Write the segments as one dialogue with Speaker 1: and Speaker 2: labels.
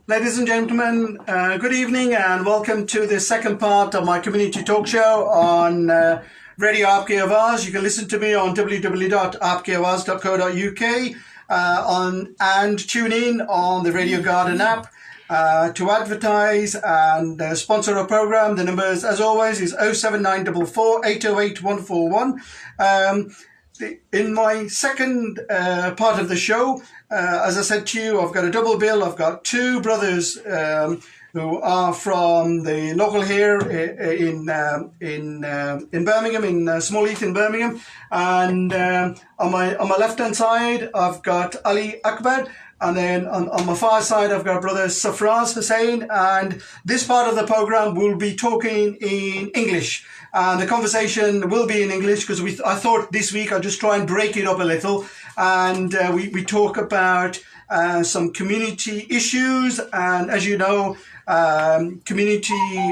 Speaker 1: Ladies and gentlemen, good evening and welcome to the second part of my community talk show on Radio Vaaz. You can listen to me on www.aapkeawaaz.co.uk and tune in on the Radio Garden app to advertise and sponsor a program. The numbers, as always, is 07944 808 141. In my second part of the show, as I said to you, I've got a double bill. I've got two brothers who are from the local here in Birmingham, in Smallheath in Birmingham, and on my left hand side I've got Ali Akbar. And then on my far side, I've got brother Safraz Hussain, and this part of the program will be talking in English. And the conversation will be in English because I thought this week I'd just try and break it up a little. And we talk about some community issues. And as you know, community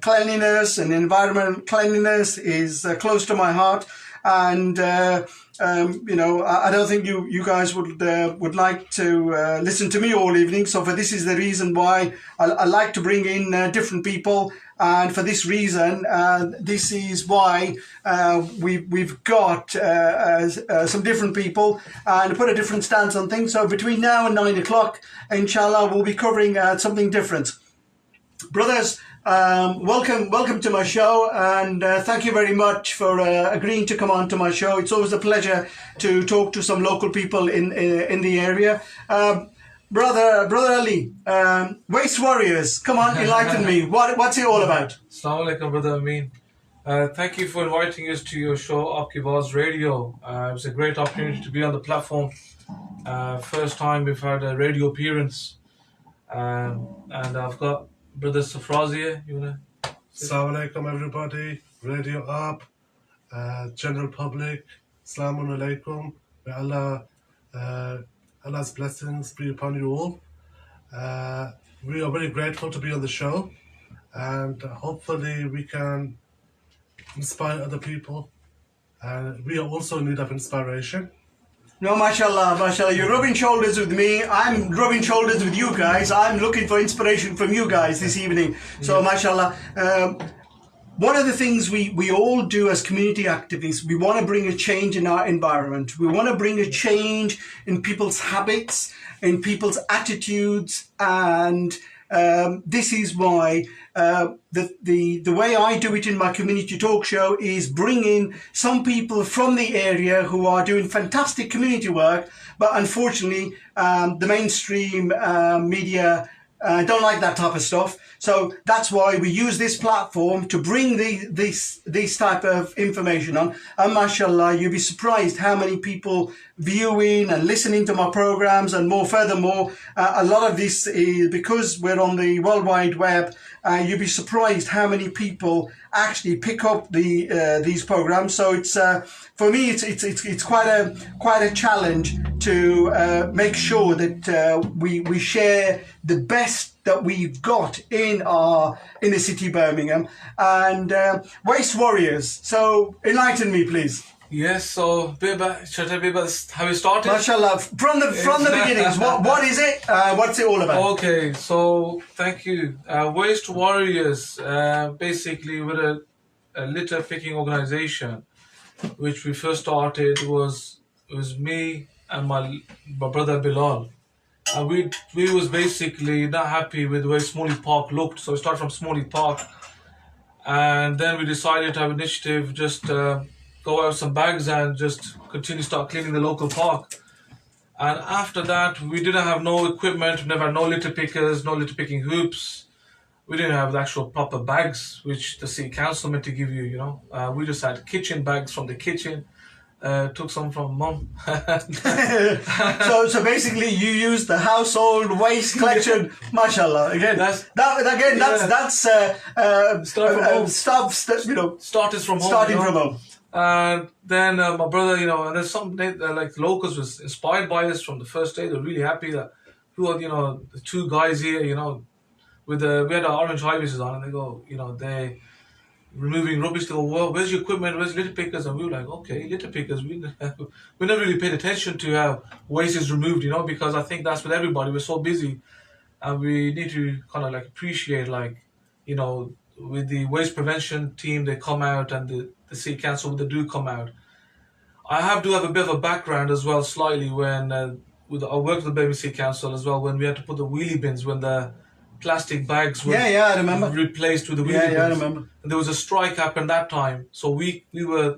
Speaker 1: cleanliness and environmental cleanliness is close to my heart. And I don't think you guys would like to listen to me all evening. So this is the reason why I like to bring in different people. And for this reason, this is why we've got some different people and put a different stance on things. So between now and 9 o'clock, inshallah, we'll be covering something different. Brothers, welcome to my show, and thank you very much for agreeing to come on to my show. It's always a pleasure to talk to some local people in the area. Brother Ali, Waste Warriors, come on, enlighten me. What's it all about?
Speaker 2: Assalamu alaikum, Brother Amin. Thank you for inviting us to your show, Aapke Vaaz Radio. It was a great opportunity to be on the platform. First time we've had a radio appearance. And I've got Brother Safraz here. You wanna?
Speaker 3: Assalamu alaikum, everybody. Radio Aap, general public. Assalamu alaikum. May Allah's blessings be upon you all. We are very grateful to be on the show, and hopefully we can inspire other people. We are also in need of inspiration.
Speaker 1: No, mashallah, you're rubbing shoulders with me. I'm rubbing shoulders with you guys. I'm looking for inspiration from you guys this evening. So, mashallah. One of the things we all do as community activists, we want to bring a change in our environment. We want to bring a change in people's habits, in people's attitudes, and this is why the way I do it in my community talk show is bring in some people from the area who are doing fantastic community work, but unfortunately the mainstream media don't like that type of stuff. So that's why we use this platform to bring this type of information on. And mashallah, you'll be surprised how many people viewing and listening to my programs, and furthermore, a lot of this is because we're on the World Wide Web. You'll be surprised how many people actually pick up these programs. So it's for me, it's quite a challenge to make sure that we share the best that we've got in the city of Birmingham. And Waste Warriors. So enlighten me, please.
Speaker 2: Yes, so should I tell you about how it started?
Speaker 1: MashaAllah, from the beginnings, what is it? What's it all about?
Speaker 2: Okay, so thank you. Waste Warriors, basically we're a litter picking organization, which we first started. It was me and my brother Bilal. And we was basically not happy with the way Smallheath Park looked, so we started from Smallheath Park, and then we decided to have an initiative, just go out some bags and just start cleaning the local park. And after that, we didn't have no equipment, we never had no litter pickers, no litter picking hoops. We didn't have the actual proper bags, which the city council meant to give you, we just had kitchen bags from the kitchen. Took some from mum.
Speaker 1: so basically you use the household waste collection. Mashallah. Again, that's
Speaker 2: started from home.
Speaker 1: Starting from home.
Speaker 2: And then my brother, and there's some like the locals was inspired by us from the first day. They're really happy that who are the two guys here, we had our orange high vises on, and they go, they removing rubbish. They go, well, where's your equipment? Where's litter pickers? And we were like, okay, litter pickers. We never really paid attention to how waste is removed, because I think that's with everybody. We're so busy and we need to kind of like appreciate, like, with the waste prevention team, they come out, and the city council, they do come out. Do have a bit of a background as well, slightly, when I worked with the Birmingham City Council as well, when we had to put the wheelie bins, when the plastic bags were
Speaker 1: Yeah, I remember.
Speaker 2: replaced with the wheelie
Speaker 1: Yeah,
Speaker 2: bins.
Speaker 1: I remember.
Speaker 2: And there was a strike happened that time, so we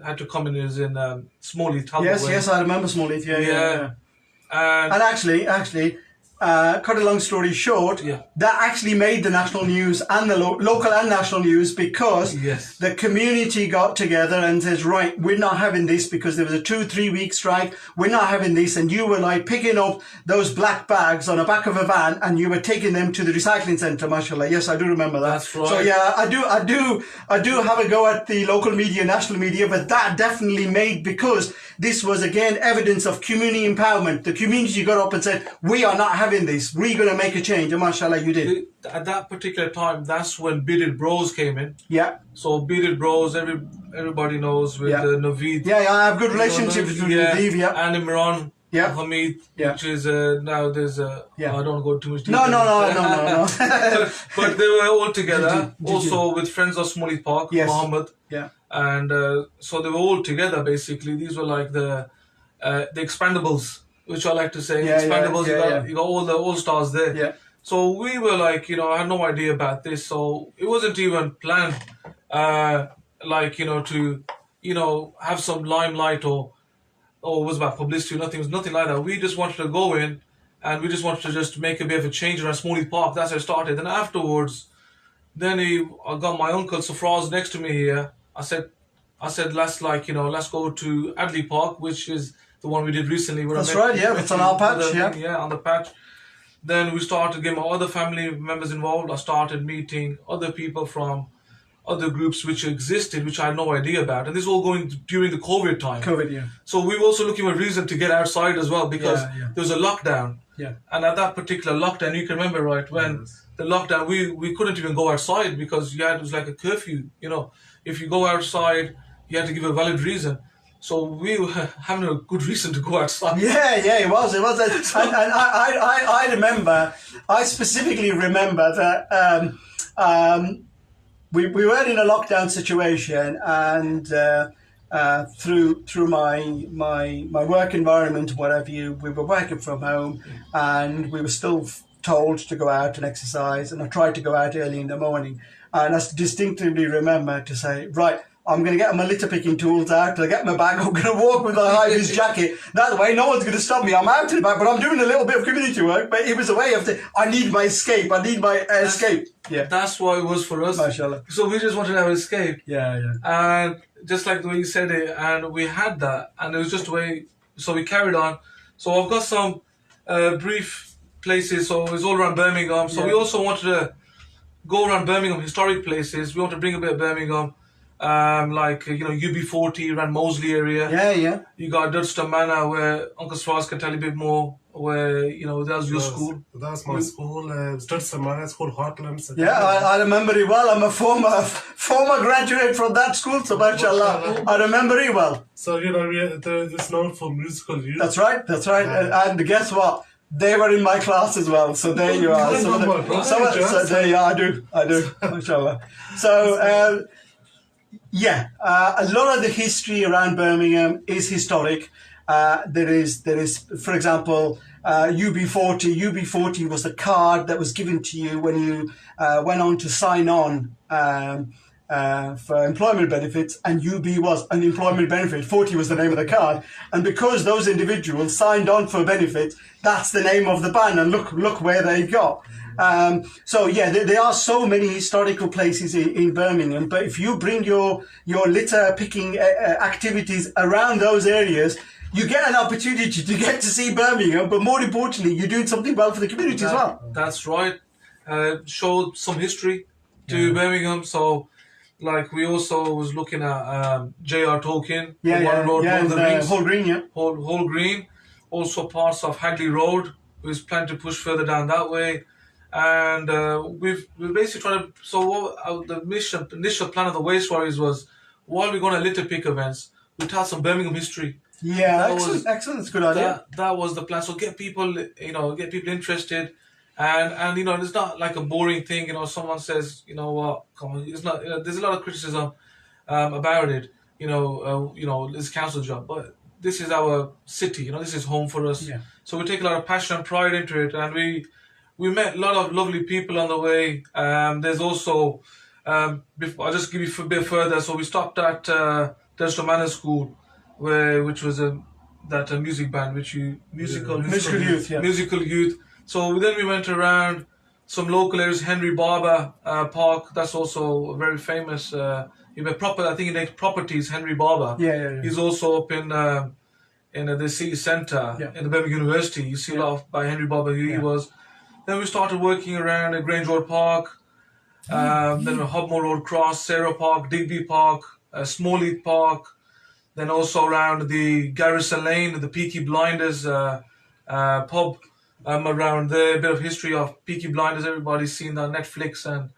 Speaker 2: had to come in as in Smalley, Talbot.
Speaker 1: Yes, I remember Smallheath. Yeah.
Speaker 2: And
Speaker 1: And actually, cut a long story short,
Speaker 2: Yeah.
Speaker 1: that actually made the national news and the local and national news, because
Speaker 2: Yes.
Speaker 1: the community got together and says, right, we're not having this, because there was a 2-3 week strike. We're not having this. And you were like picking up those black bags on the back of a van, and you were taking them to the recycling centre, mashallah. Yes, I do remember that.
Speaker 2: That's right.
Speaker 1: So yeah, I do have a go at the local media, national media, but that definitely made, because this was again evidence of community empowerment. The community got up and said, we are not having this. We're going to make a change. And mashallah, you did.
Speaker 2: At that particular time, that's when Bearded Bros came in.
Speaker 1: Yeah.
Speaker 2: So Bearded Bros, everybody knows, with
Speaker 1: Yeah.
Speaker 2: Naveed.
Speaker 1: Yeah, I have good relationships with Naveed, yeah.
Speaker 2: And Imran.
Speaker 1: Yeah.
Speaker 2: Hamid,
Speaker 1: Yeah.
Speaker 2: which is now there's
Speaker 1: Yeah.
Speaker 2: I don't go too much detail.
Speaker 1: No.
Speaker 2: But they were all together, also with friends of Smalley Park,
Speaker 1: Yes.
Speaker 2: Mohammed,
Speaker 1: Yeah.
Speaker 2: and so they were all together. Basically, these were like the expandables, which I like to say.
Speaker 1: Yeah,
Speaker 2: Expandables,
Speaker 1: yeah.
Speaker 2: you got all the all stars there.
Speaker 1: Yeah.
Speaker 2: So we were like, I had no idea about this, so it wasn't even planned, to have some limelight or it was about publicity. Nothing. It was nothing like that. We just wanted to go in, and we just wanted to just make a bit of a change around Smalley Park. That's how it started. And afterwards, then I got my uncle Safraz next to me here. I said, let's go to Adley Park, which is the one we did recently. Where
Speaker 1: That's right, yeah, it's on our patch, yeah.
Speaker 2: Yeah, on the patch. Then we started getting my other family members involved. I started meeting other people from other groups which existed, which I had no idea about. And this was all going during the COVID time.
Speaker 1: COVID, yeah.
Speaker 2: So we were also looking for a reason to get outside as well, because
Speaker 1: Yeah.
Speaker 2: there was a lockdown.
Speaker 1: Yeah.
Speaker 2: And at that particular lockdown, you can remember, right, when the lockdown, we couldn't even go outside because it was like a curfew. If you go outside, you had to give a valid reason. So we were having a good reason to go outside.
Speaker 1: Yeah, it was. And I specifically remember that we were in a lockdown situation, and through my work environment, whatever we were working from home, and we were still told to go out and exercise, and I tried to go out early in the morning, and I distinctively remember to say, right, I'm going to get my litter picking tools out, I get my bag, I'm going to walk with a high-vis jacket. That way, no one's going to stop me. I'm out and about, but I'm doing a little bit of community work, but it was a way of, I need my escape. Yeah.
Speaker 2: That's what it was for us.
Speaker 1: Mashallah.
Speaker 2: So we just wanted to have escape.
Speaker 1: Yeah.
Speaker 2: And just like the way you said it, and we had that, and it was just the way, so we carried on. So I've got some brief places, so it's all around Birmingham. So we also wanted to go around Birmingham, historic places. We want to bring a bit of Birmingham. UB40 around Moseley area.
Speaker 1: Yeah.
Speaker 2: You got Dudstone Manor, where Uncle Swaz can tell you a bit more, where that was your school.
Speaker 3: That's my school. It's Dudstone Manor. It's called Heartlands.
Speaker 1: Yeah, I remember it well. I'm a former graduate from that school, so mashallah, I remember it well.
Speaker 3: So it's known for musical youth.
Speaker 1: That's right. And guess what? They were in my class as well, so there you are. So there you are. I do, mashallah. So. A lot of the history around Birmingham is historic. There is, for example, UB40. UB40 was the card that was given to you when you went on to sign on for employment benefits, and UB was an employment benefit. 40 was the name of the card, and because those individuals signed on for benefits, that's the name of the band. And look where they got. There are so many historical places in Birmingham, but if you bring your litter picking activities around those areas, you get an opportunity to get to see Birmingham, but more importantly, you're doing something well for the community as well.
Speaker 2: That's right. Show some history to Birmingham. So, like, we also was looking at J.R. Tolkien,
Speaker 1: Hall Green,
Speaker 2: Hall Green. Also parts of Hagley Road. We was planning to push further down that way. And we're basically trying to. So the initial plan of the Waste Warriors was, while we're going to litter pick events, we tell some Birmingham history.
Speaker 1: Yeah, excellent. It's a good idea.
Speaker 2: That was the plan. So get people interested, and it's not like a boring thing. Someone says, what, come on, it's not. There's a lot of criticism about it. It's council job, but this is our city. This is home for us.
Speaker 1: Yeah.
Speaker 2: So we take a lot of passion and pride into it, and we met a lot of lovely people on the way. There's also, I'll just give you a bit further. So we stopped at Digital Manor School, which was a music band, musical
Speaker 1: youth, yeah.
Speaker 2: musical youth. So then we went around some local areas, Henry Barber Park. That's also very famous. I think he makes properties. Henry Barber.
Speaker 1: Yeah.
Speaker 2: He's also up in the city centre in the Birmingham University. You see a lot by Henry Barber who he was. Then we started working around at Grange Road Park, then Hobmore Road Cross, Sarah Park, Digby Park, Smalley Park, then also around the Garrison Lane, the Peaky Blinders pub around there. A bit of history of Peaky Blinders. Everybody's seen that on Netflix, and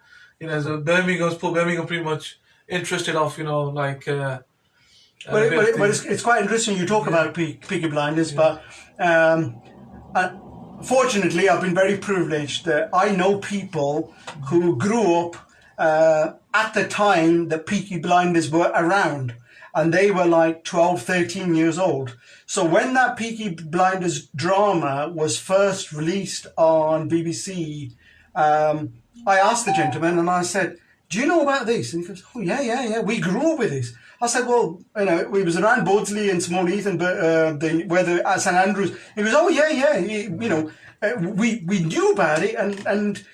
Speaker 2: so Birmingham pretty much interested of
Speaker 1: But it's quite interesting you talk about Peaky Blinders, but fortunately I've been very privileged that I know people who grew up at the time that Peaky Blinders were around, and they were like 12, 13 years old. So when that Peaky Blinders drama was first released on BBC, I asked the gentleman and I said, do you know about this? And he goes, oh, yeah, we grew up with this. I said, well, we was around Bawdsley and Small Heath and St Andrews. He goes, oh, yeah, we knew about it. And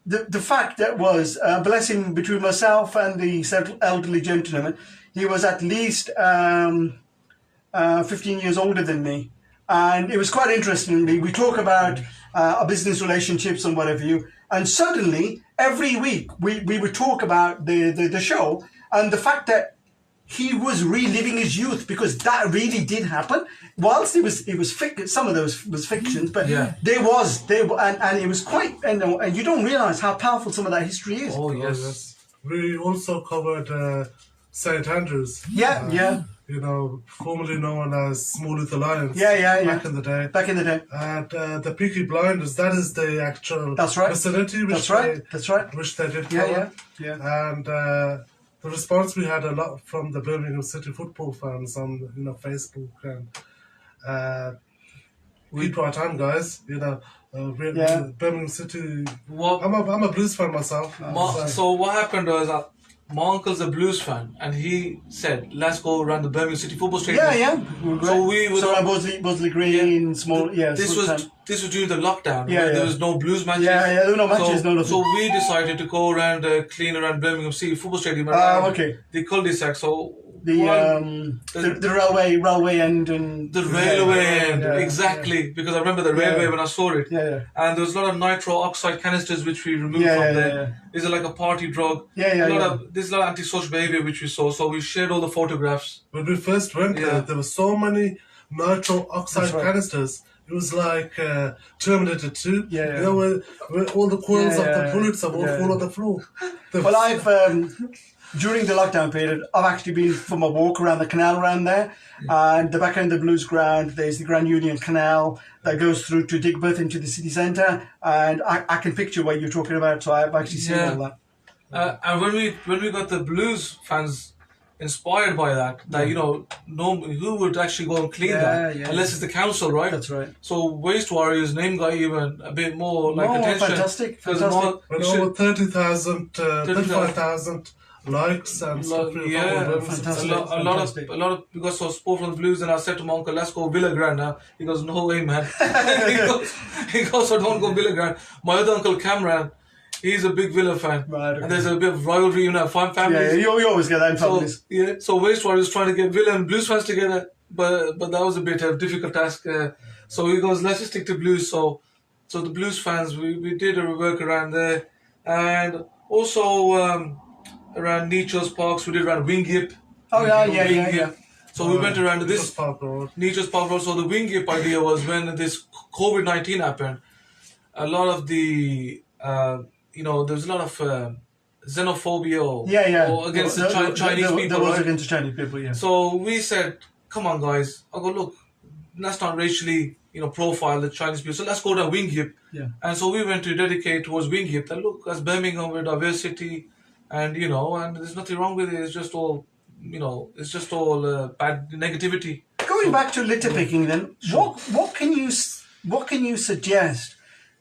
Speaker 1: the fact that was a blessing between myself and the elderly gentleman, he was at least 15 years older than me. And it was quite interesting. We talk about our business relationships and whatever and suddenly every week we would talk about the show and the fact that he was reliving his youth, because that really did happen. Whilst it was some of those was fictions, but and it was quite, and you don't realise how powerful some of that history is.
Speaker 2: Oh yes.
Speaker 3: We also covered St Andrews. Formerly known as Small Heath Alliance. Back in the day. And the Peaky Blinders, that is the actual vicinity which they did cover. And the response we had a lot from the Birmingham City football fans on Facebook, and keep our time, guys. Birmingham City. I'm a Blues fan myself.
Speaker 2: So what happened was my uncle's a Blues fan, and he said, "Let's go around the Birmingham City football stadium."
Speaker 1: So we were around Bawdsley Green, small.
Speaker 2: This was during the lockdown. There was no Blues matches.
Speaker 1: There were no matches.
Speaker 2: So we decided to go around, clean around Birmingham City football stadium. The cul-de-sac. So
Speaker 1: the railway end and
Speaker 2: the railway end exactly, because I remember the railway when I saw it. And there was a lot of nitro oxide canisters which we removed from there. Is it like a party drug? There's a lot of antisocial behaviour which we saw. So we shared all the photographs.
Speaker 3: When we first went there were so many nitro oxide canisters. It was like Terminator 2. Where all the coils of the bullets have all fall on the floor.
Speaker 1: Well, I've during the lockdown period, I've actually been for my walk around the canal around there, and the back end of the Blues ground. There's the Grand Union Canal that goes through to Digbeth into the city centre, and I can picture what you're talking about. So I've actually seen all that.
Speaker 2: And when we got the Blues fans inspired by that, who would actually go and clean that unless it's the council, right?
Speaker 1: That's right.
Speaker 2: So Waste Warriors name got even a bit more attention.
Speaker 1: Fantastic.
Speaker 3: Over 35,000 likes and stuff.
Speaker 1: Fantastic.
Speaker 2: A lot of because of support from the Blues, and I said to my uncle, let's go Villa Grand now. He goes, no way, man. he goes, so don't go Villa Grand. My other uncle Cameron, he's a big Villa fan. Right, and there's a bit of rivalry in our families.
Speaker 1: You always get that in families.
Speaker 2: So Waste Warriors trying to get Villa and Blues fans together, but that was a bit of a difficult task. So he goes, let's just stick to Blues. So the Blues fans, we did a work around there, and also around Nietzsche's Parks, we did around Wingyip. So we went around Nietzsche's Park Road. So the Wingyip idea was when this COVID-19 happened, a lot of the there was a lot of xenophobia or against the Chinese people.
Speaker 1: There was against Chinese people,
Speaker 2: So we said, come on, guys. I go, look, let's not racially profile the Chinese people. So let's go to Wing Hip.
Speaker 1: Yeah.
Speaker 2: And so we went to dedicate towards Wing Hip. And look, that's Birmingham with diversity, and and there's nothing wrong with it. It's just all, bad negativity.
Speaker 1: Going back to litter picking, then, what can you suggest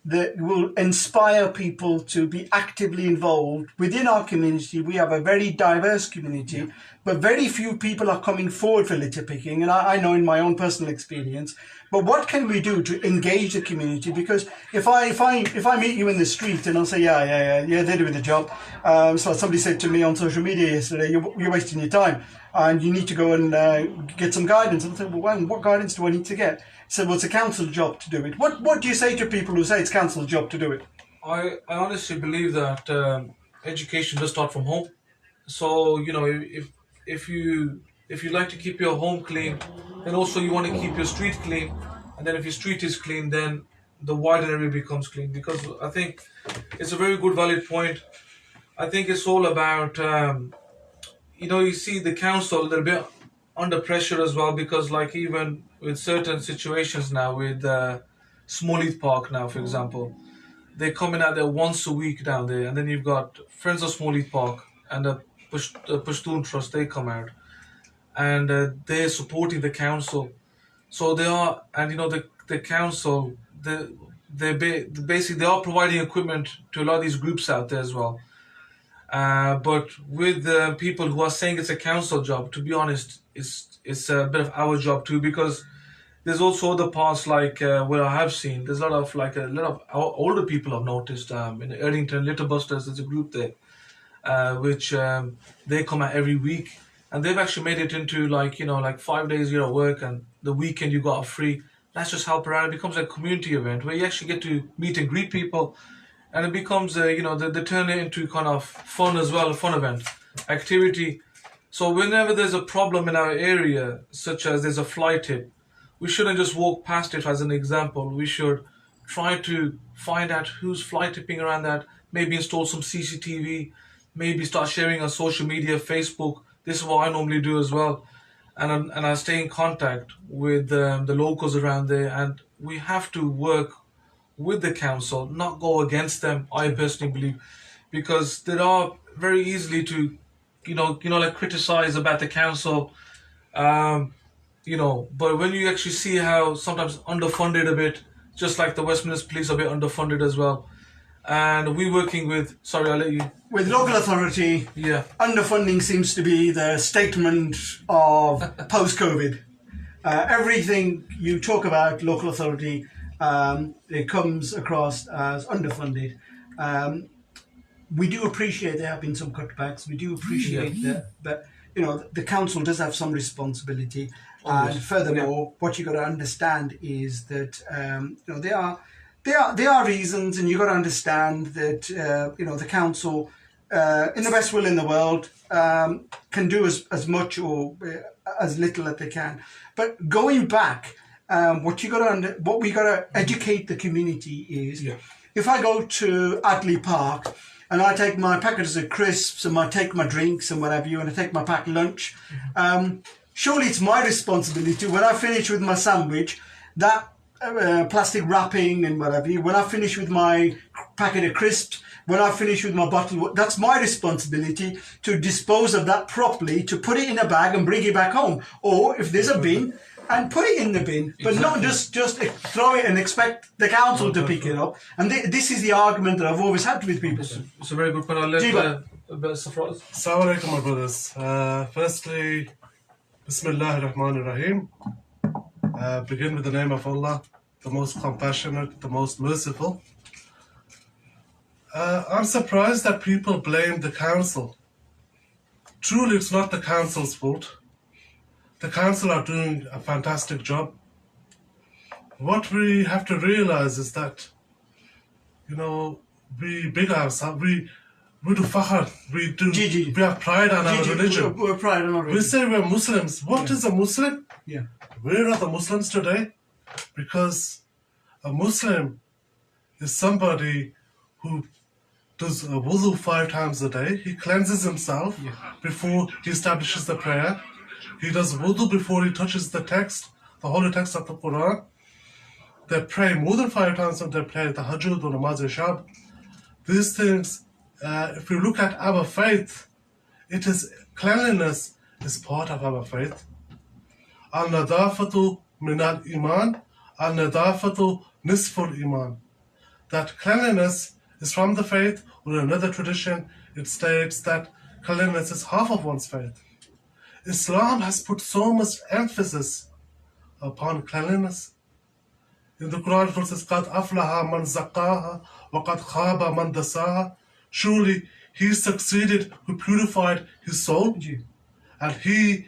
Speaker 1: that will inspire people to be actively involved within our community? We have a very diverse community, but very few people are coming forward for litter picking, and I know in my own personal experience. But what can we do to engage the community? Because if I meet you in the street and I'll say, yeah, they're doing the job. So somebody said to me on social media yesterday, you're wasting your time and you need to go and get some guidance. And I said, well, what guidance do I need to get? He said, well, it's a council job to do it. What do you say to people who say it's council job to do it?
Speaker 2: I honestly believe that education does start from home. So if you like to keep your home clean, then also you want to keep your street clean, and then if your street is clean, then the wider area becomes clean. Because I think it's a very good, valid point. I think it's all about you see the council, they're a bit under pressure as well, because like even with certain situations now with Smallheath Park now, for example, they're coming out there once a week down there, and then you've got Friends of Smallheath Park and the Pashtun Trust, they come out and they're supporting the council. So they are, and the council, basically they are providing equipment to a lot of these groups out there as well. But with the people who are saying it's a council job, to be honest, it's a bit of our job too, because there's also other parts like where I have seen there's a lot of older people I've noticed in Erdington Litterbusters. There's a group there which they come out every week, and they've actually made it into like 5 days you're at work and the weekend you got free. Let's just help around. It becomes a community event where you actually get to meet and greet people, and it becomes they turn it into kind of fun as well, a fun event activity. So whenever there's a problem in our area, such as there's a fly tip, we shouldn't just walk past it as an example. We should try to find out who's fly tipping around that, maybe install some CCTV, maybe start sharing on social media, Facebook. This is what I normally do as well. And I stay in contact with the locals around there, and we have to work with the council, not go against them, I personally believe, because they are very easily to, like criticize about the council, but when you actually see how sometimes underfunded a bit, just like the Westminster Police are a bit underfunded as well. And we're working with, sorry, I'll let you.
Speaker 1: With local authority,
Speaker 2: Yeah.
Speaker 1: underfunding seems to be the statement of post-COVID. Everything you talk about local authority, it comes across as underfunded. We do appreciate there have been some cutbacks. We do appreciate that, but the council does have some responsibility. And furthermore, what you got to understand is that there are reasons, and you got to understand that the council, in the best will in the world, can do as much or as little as they can. But going back, what we got to educate the community is, if I go to Adley Park and I take my packets of crisps and I take my drinks and whatever and I take my packed lunch, surely it's my responsibility when I finish with my sandwich, that plastic wrapping and whatever, when I finish with my packet of crisps, when I finish with my bottle, that's my responsibility to dispose of that properly, to put it in a bag and bring it back home. Or if there's a bin, and put it in the bin, but not just throw it and expect the council to pick it up. And this is the argument that I've always had with people.
Speaker 2: It's a very good point. I'll let Safraz.
Speaker 3: Assalamu alaikum, my brothers. Firstly, Bismillah ar-Rahman ar-Rahim. Begin with the name of Allah, the most compassionate, the most merciful. I'm surprised that people blame the council. Truly, it's not the council's fault. The council are doing a fantastic job. What we have to realize is that, we big ourselves, we do fakhar, we have pride on our religion.
Speaker 1: We're pride on our religion.
Speaker 3: We say we're Muslims. What is a Muslim?
Speaker 1: Yeah.
Speaker 3: Where are the Muslims today? Because a Muslim is somebody who does a wudu 5 times a day. He cleanses himself before he establishes the prayer. He does wudu before he touches the text, the holy text of the Quran. they pray more than 5 times, and they pray tahajjud or namaz-e-shab. These things, if we look at our faith, it is cleanliness is part of our faith. Al-nadafatu min al-iman, al-nadafatu nisful iman. That cleanliness is from the faith, or in another tradition, it states that cleanliness is half of one's faith. Islam has put so much emphasis upon cleanliness. In the Quran, it says, قَدْ أَفْلَحَ مَنْ زَكَّاهَا وَقَدْ خَابَ مَنْ دَسَّاهَا. Surely he succeeded who purified his soul, and he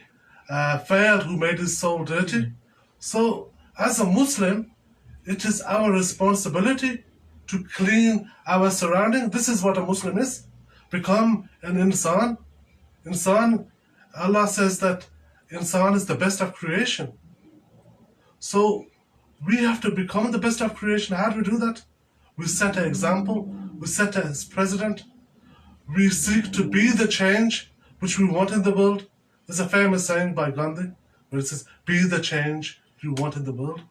Speaker 3: failed who made his soul dirty. So, as a Muslim, it is our responsibility to clean our surrounding. This is what a Muslim is. Become an insan. Insan, Allah says that insan is the best of creation. So we have to become the best of creation. How do we do that? We set an example. We set as president. We seek to be the change which we want in the world. There's a famous saying by Gandhi where it says, be the change you want in the world.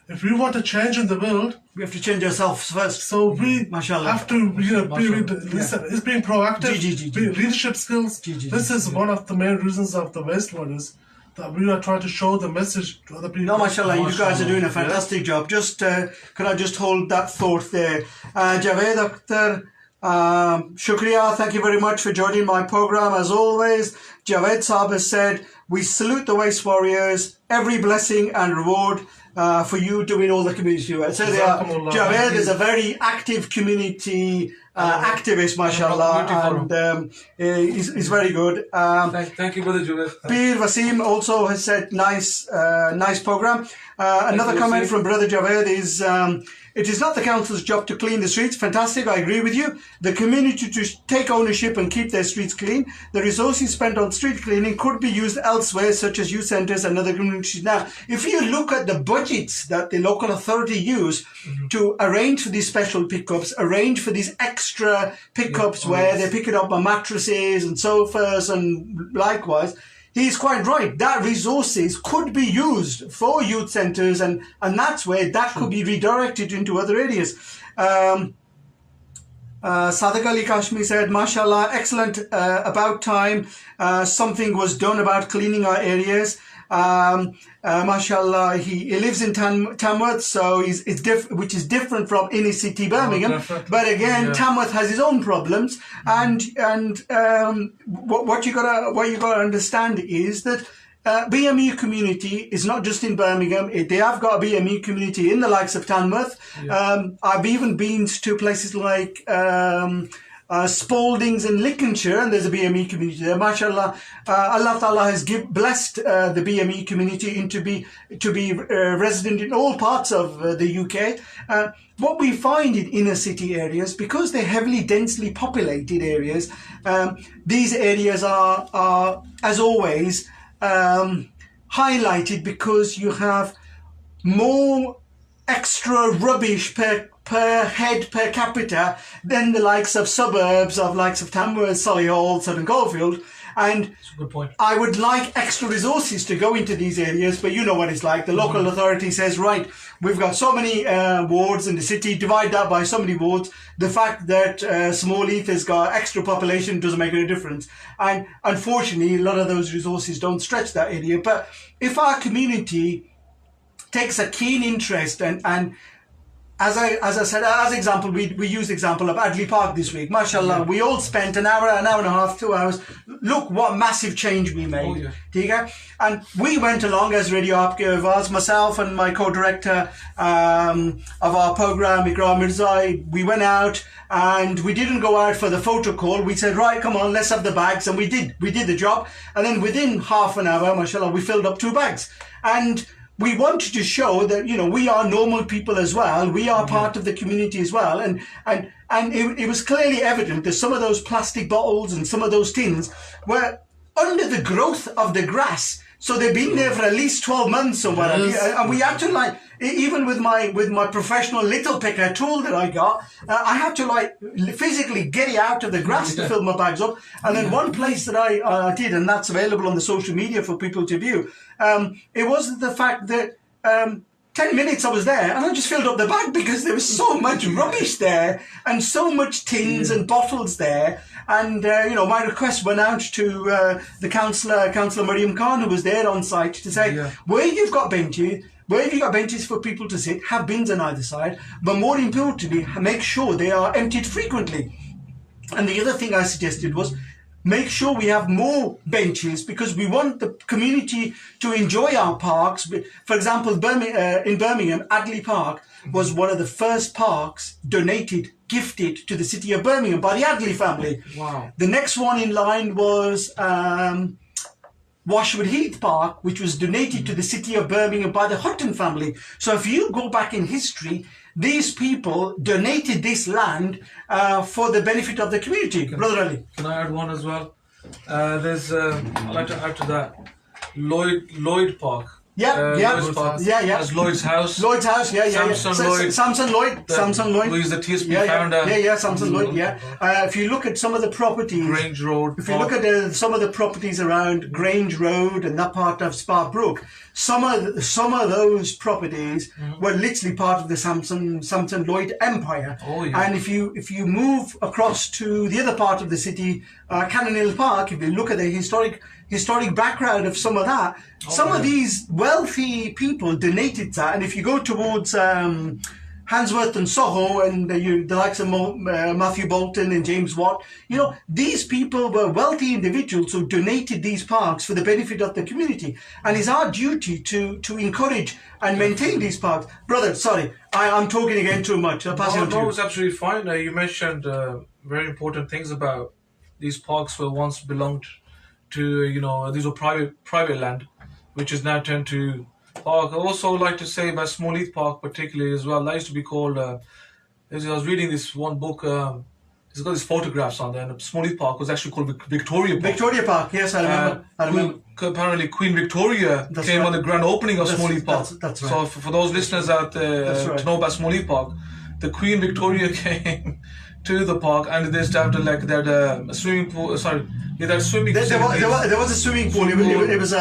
Speaker 3: If we want a change in the world,
Speaker 1: we have to change ourselves first.
Speaker 3: So we
Speaker 1: Mashallah.
Speaker 3: have to, it's being proactive, leadership skills. This is one of the main reasons of the West one is that we are trying to show the message to other people.
Speaker 1: No, mashallah, you guys are doing a fantastic job. Just, can I just hold that thought there? Javed Akhtar, Shukriya, thank you very much for joining my program as always. Javed Saab has said, we salute the Waste Warriors, every blessing and reward for you doing all the community work. So Javed is a very active community activist, mashallah, and he's very good.
Speaker 2: Thank you, Brother Javed.
Speaker 1: Peer Wasim also has said, nice program. Another comment from Brother Javed is, it is not the council's job to clean the streets. Fantastic, I agree with you. The community to take ownership and keep their streets clean. The resources spent on street cleaning could be used elsewhere, such as youth centres and other communities. Now, if you look at the budgets that the local authority use to arrange for these special pickups, arrange for these extra pickups where they pick it up on mattresses and sofas and likewise, he's quite right. That resources could be used for youth centres and that's where that could be redirected into other areas. Sadiq Ali Kashmi said, mashallah, excellent, about time something was done about cleaning our areas. Mashallah, he lives in Tamworth, so which is different from inner city Birmingham. But again, Tamworth has its own problems, and what you gotta understand is that BME community is not just in Birmingham. They have got a BME community in the likes of Tamworth. I've even been to places like Spaldings in Lincolnshire, and there's a BME community there. Mashallah, Allah Ta'ala has blessed the BME community to be resident in all parts of the UK. What we find in inner city areas, because they're heavily densely populated areas, these areas are as always highlighted because you have more extra rubbish per head per capita than the likes of suburbs of Tamworth, Solihull, Sutton Coldfield. And
Speaker 2: that's a good point.
Speaker 1: I would like extra resources to go into these areas, but you know what it's like. The local authority says, right, we've got so many wards in the city, divide that by so many wards. The fact that Small Heath has got extra population doesn't make any difference. And unfortunately, a lot of those resources don't stretch that area. But if our community takes a keen interest and as I said, as example, we used the example of Adley Park this week. Mashallah, we all spent an hour and a half, 2 hours. Look what massive change we made. And we went along as Radio Aapke Vaaz, myself and my co-director of our program, Ikram Mirzai. We went out and we didn't go out for the photo call. We said, right, come on, let's have the bags. And we did the job. And then within half an hour, mashallah, we filled up 2 bags. And we wanted to show that, we are normal people as well. We are part of the community as well. And it was clearly evident that some of those plastic bottles and some of those tins were under the growth of the grass. So they've been there for at least 12 months or whatever. And we had to even with my professional little picker tool that I got, I had to physically get it out of the grass to fill my bags up. And then one place that I did, and that's available on the social media for people to view, it was the fact that 10 minutes I was there and I just filled up the bag because there was so much rubbish there and so much tins and bottles there. And, my request went out to the Councillor Mariam Khan, who was there on site, to say, where you've got benches for people to sit, have bins on either side, but more importantly, make sure they are emptied frequently. And the other thing I suggested was, make sure we have more benches because we want the community to enjoy our parks. For example, in Birmingham, Adley Park was one of the first parks gifted to the city of Birmingham by the Adley family.
Speaker 2: Wow.
Speaker 1: The next one in line was Washwood Heath Park, which was donated to the city of Birmingham by the Hutton family. So if you go back in history, these people donated this land for the benefit of the community. Brother Ali.
Speaker 2: Can I add one as well? I'd like to add to that. Lloyd Park. Lloyd's Park. As Lloyd's house.
Speaker 1: Lloyd's house, Samson Lloyd.
Speaker 2: Who is the TSP founder.
Speaker 1: Samson Lloyd, if you look at some of the properties...
Speaker 2: Grange Road.
Speaker 1: If you look at some of the properties around Grange Road and that part of Sparkbrook, some of those properties were literally part of the Samson Lloyd empire.
Speaker 2: Oh, yeah.
Speaker 1: And if you move across to the other part of the city, Cannon Hill Park, if you look at the historic background of some of that, some of these wealthy people donated that. And if you go towards Handsworth and Soho and the likes of Matthew Bolton and James Watt, these people were wealthy individuals who donated these parks for the benefit of the community. And it's our duty to encourage and maintain these parks. Brother, sorry, I'm talking again too much. I'll pass it on to you.
Speaker 2: No, it's absolutely fine. You mentioned very important things about these parks were once belonged to, these were private land, which is now turned to park. I also like to say about Smallheath Park particularly as well. That used to be called, I was reading this one book, it's got these photographs on there, and Smallheath Park was actually called Victoria Park.
Speaker 1: Victoria Park, yes, I remember.
Speaker 2: Apparently Queen Victoria came on the grand opening of Smallheath Park.
Speaker 1: That's right.
Speaker 2: So for those listeners out there to know about Smallheath Park, the Queen Victoria came to the park and they used to have a swimming pool, there was
Speaker 1: a swimming pool. It was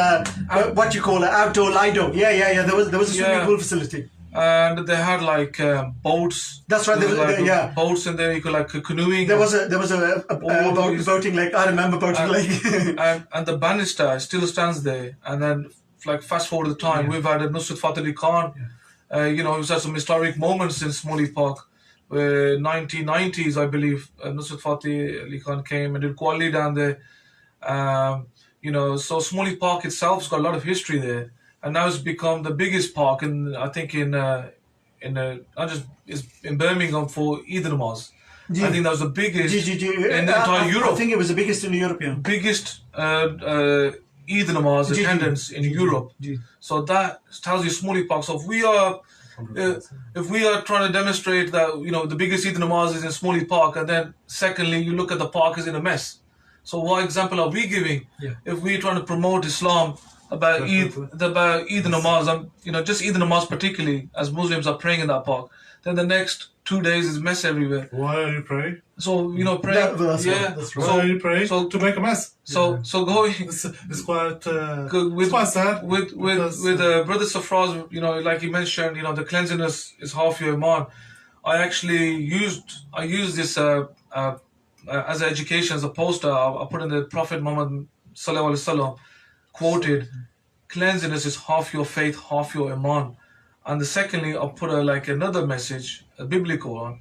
Speaker 1: what you call an outdoor Lido. There was a swimming pool facility.
Speaker 2: And they had boats.
Speaker 1: That's right. There was
Speaker 2: boats in there. You could canoeing.
Speaker 1: There was a boating lake. I remember boating lake.
Speaker 2: and the banister still stands there. And then fast forward the time, we've had Nusrat Fateh Ali Khan. We've had some historic moments in Smallheath Park. 1990s, I believe, Nusrat Fateh Ali Khan came and did Quali down there. So Smallheath Park itself has got a lot of history there, and now it's become the biggest park in Birmingham for Eid namaz. I think that was the biggest in the entire Europe.
Speaker 1: I think it was the biggest in the European.
Speaker 2: Biggest Eid namaz attendance in Europe. So that tells you Smallheath Park. So if we are trying to demonstrate that the biggest Eid namaz is in Smallheath Park, and then secondly you look at the park is in a mess, so what example are we giving if we're trying to promote Islam about Eid namaz, just Eid namaz particularly, as Muslims are praying in that park, then the next 2 days is mess everywhere.
Speaker 3: Why are you praying?
Speaker 2: So praying.
Speaker 1: That's right.
Speaker 3: Why are you praying? So to make a mess.
Speaker 2: So going.
Speaker 3: It's quite sad.
Speaker 2: With Brother Safraz, like you mentioned, the cleanliness is half your iman. I used this as an education, as a poster. I put in the Prophet Muhammad Sallallahu Alaihi Wasallam quoted, cleanliness is half your faith, half your iman. And secondly, I'll put another message, a biblical one,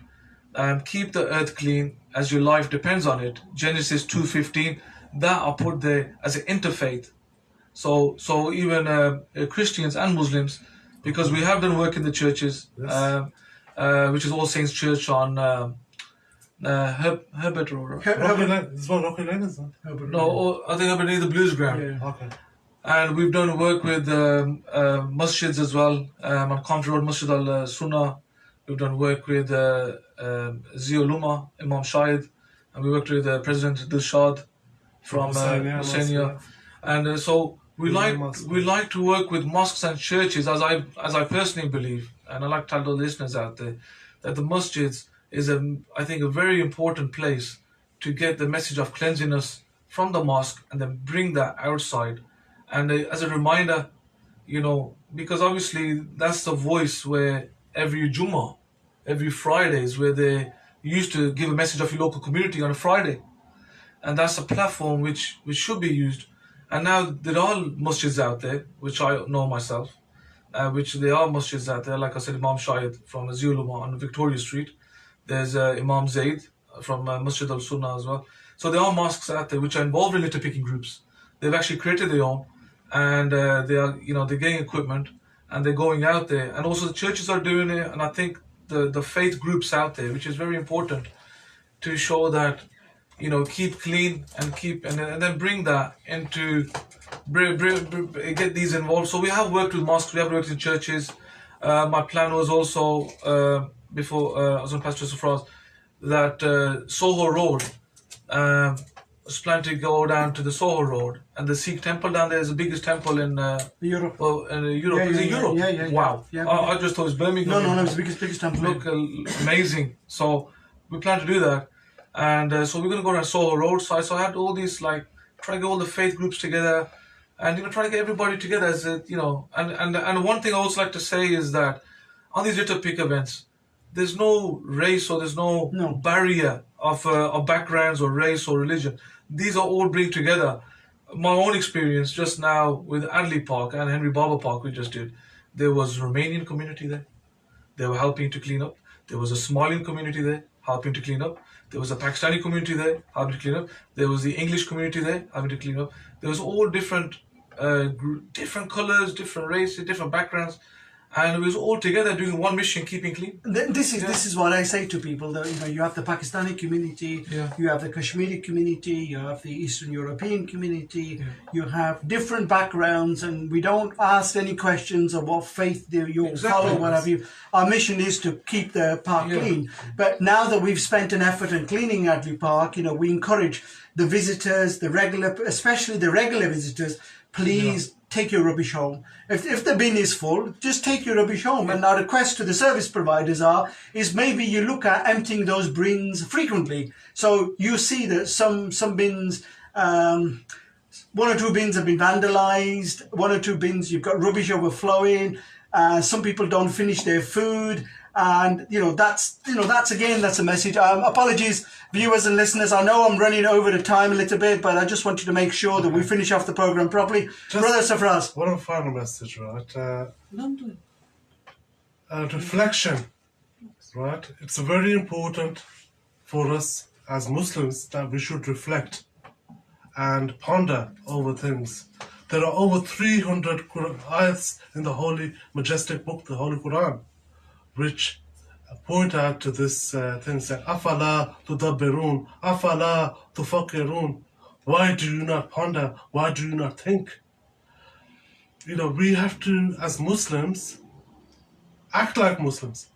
Speaker 2: keep the earth clean as your life depends on it. Genesis 2:15. That I'll put there as an interfaith. So even Christians and Muslims, because we have done work in the churches, which is All Saints Church on Herbert Road.
Speaker 3: This one Rocky Lane, is it?
Speaker 2: No, I think Herbert near the Blues Ground.
Speaker 3: Yeah. Okay.
Speaker 2: And we've done work with masjids as well. On Compton Road, Masjid al-Sunnah. We've done work with Ziauluma, Imam Shahid. And we worked with President Dilshad from Hussainiya. And so we like to work with mosques and churches, as I personally believe. And I like to tell the listeners out there that the masjids is I think a very important place to get the message of cleanliness from the mosque and then bring that outside. And as a reminder because obviously that's the voice where every Jummah, every Fridays, where they used to give a message of your local community on a Friday, and that's a platform which should be used. And now there are masjids out there, which I know myself, which there are masjids out there. Like I said, Imam Shahid from Azuluma on Victoria Street. There's Imam Zaid from Masjid al Sunnah as well. So there are mosques out there which are involved in litter picking groups. They've actually created their own, and they are, they're getting equipment and they're going out there. And also the churches are doing it, and I think the faith groups out there, which is very important to show that, keep clean and keep, and then bring that into, get these involved. So we have worked with mosques, we have worked in churches. My plan was also, before I was on Pastor Safraz, that Soho Road, was planning to go down to the Soho Road, and the Sikh temple down there is the biggest temple in
Speaker 1: Europe.
Speaker 2: Well, in Europe. Is it Europe?
Speaker 1: Yeah.
Speaker 2: Wow.
Speaker 1: Yeah.
Speaker 2: I just thought it was Birmingham.
Speaker 1: No, it's the biggest temple.
Speaker 2: Look amazing. So we plan to do that, and so we're going to go around Soho Road. So I had all these, like, trying to get all the faith groups together, and trying to get everybody together as a, and one thing I also like to say is that on these litter pick events, there's no race or there's no barrier of backgrounds or race or religion. These are all bring together. My own experience just now with Adley Park and Henry Barber Park we just did, there was Romanian community there. They were helping to clean up. There was a Somalian community there helping to clean up. There was a Pakistani community there helping to clean up. There was the English community there helping to clean up. There was all different different colors, different races, different backgrounds, and it was all together doing one mission, keeping clean.
Speaker 1: This is what I say to people. That you have the Pakistani community, you have the Kashmiri community, you have the Eastern European community. You have different backgrounds, and we don't ask any questions of what faith you follow, whatever you. Our mission is to keep the park clean. But now that we've spent an effort in cleaning Adley Park, we encourage the visitors, especially the regular visitors. Please take your rubbish home. If the bin is full, just take your rubbish home. And our request to the service providers is maybe you look at emptying those bins frequently. So you see that some bins, one or two bins have been vandalized, one or two bins you've got rubbish overflowing, some people don't finish their food. And that's a message. Apologies, viewers and listeners. I know I'm running over the time a little bit, but I just wanted to make sure that we finish off the program properly. Brother Safraz.
Speaker 3: One final message, right? Reflection, right? It's very important for us as Muslims that we should reflect and ponder over things. There are over 300 ayats in the holy, majestic book, the Holy Quran, which point out to this thing, saying, Afala tudabbirun, Afala tufakkirun. Why do you not ponder? Why do you not think? We have to, as Muslims, act like Muslims.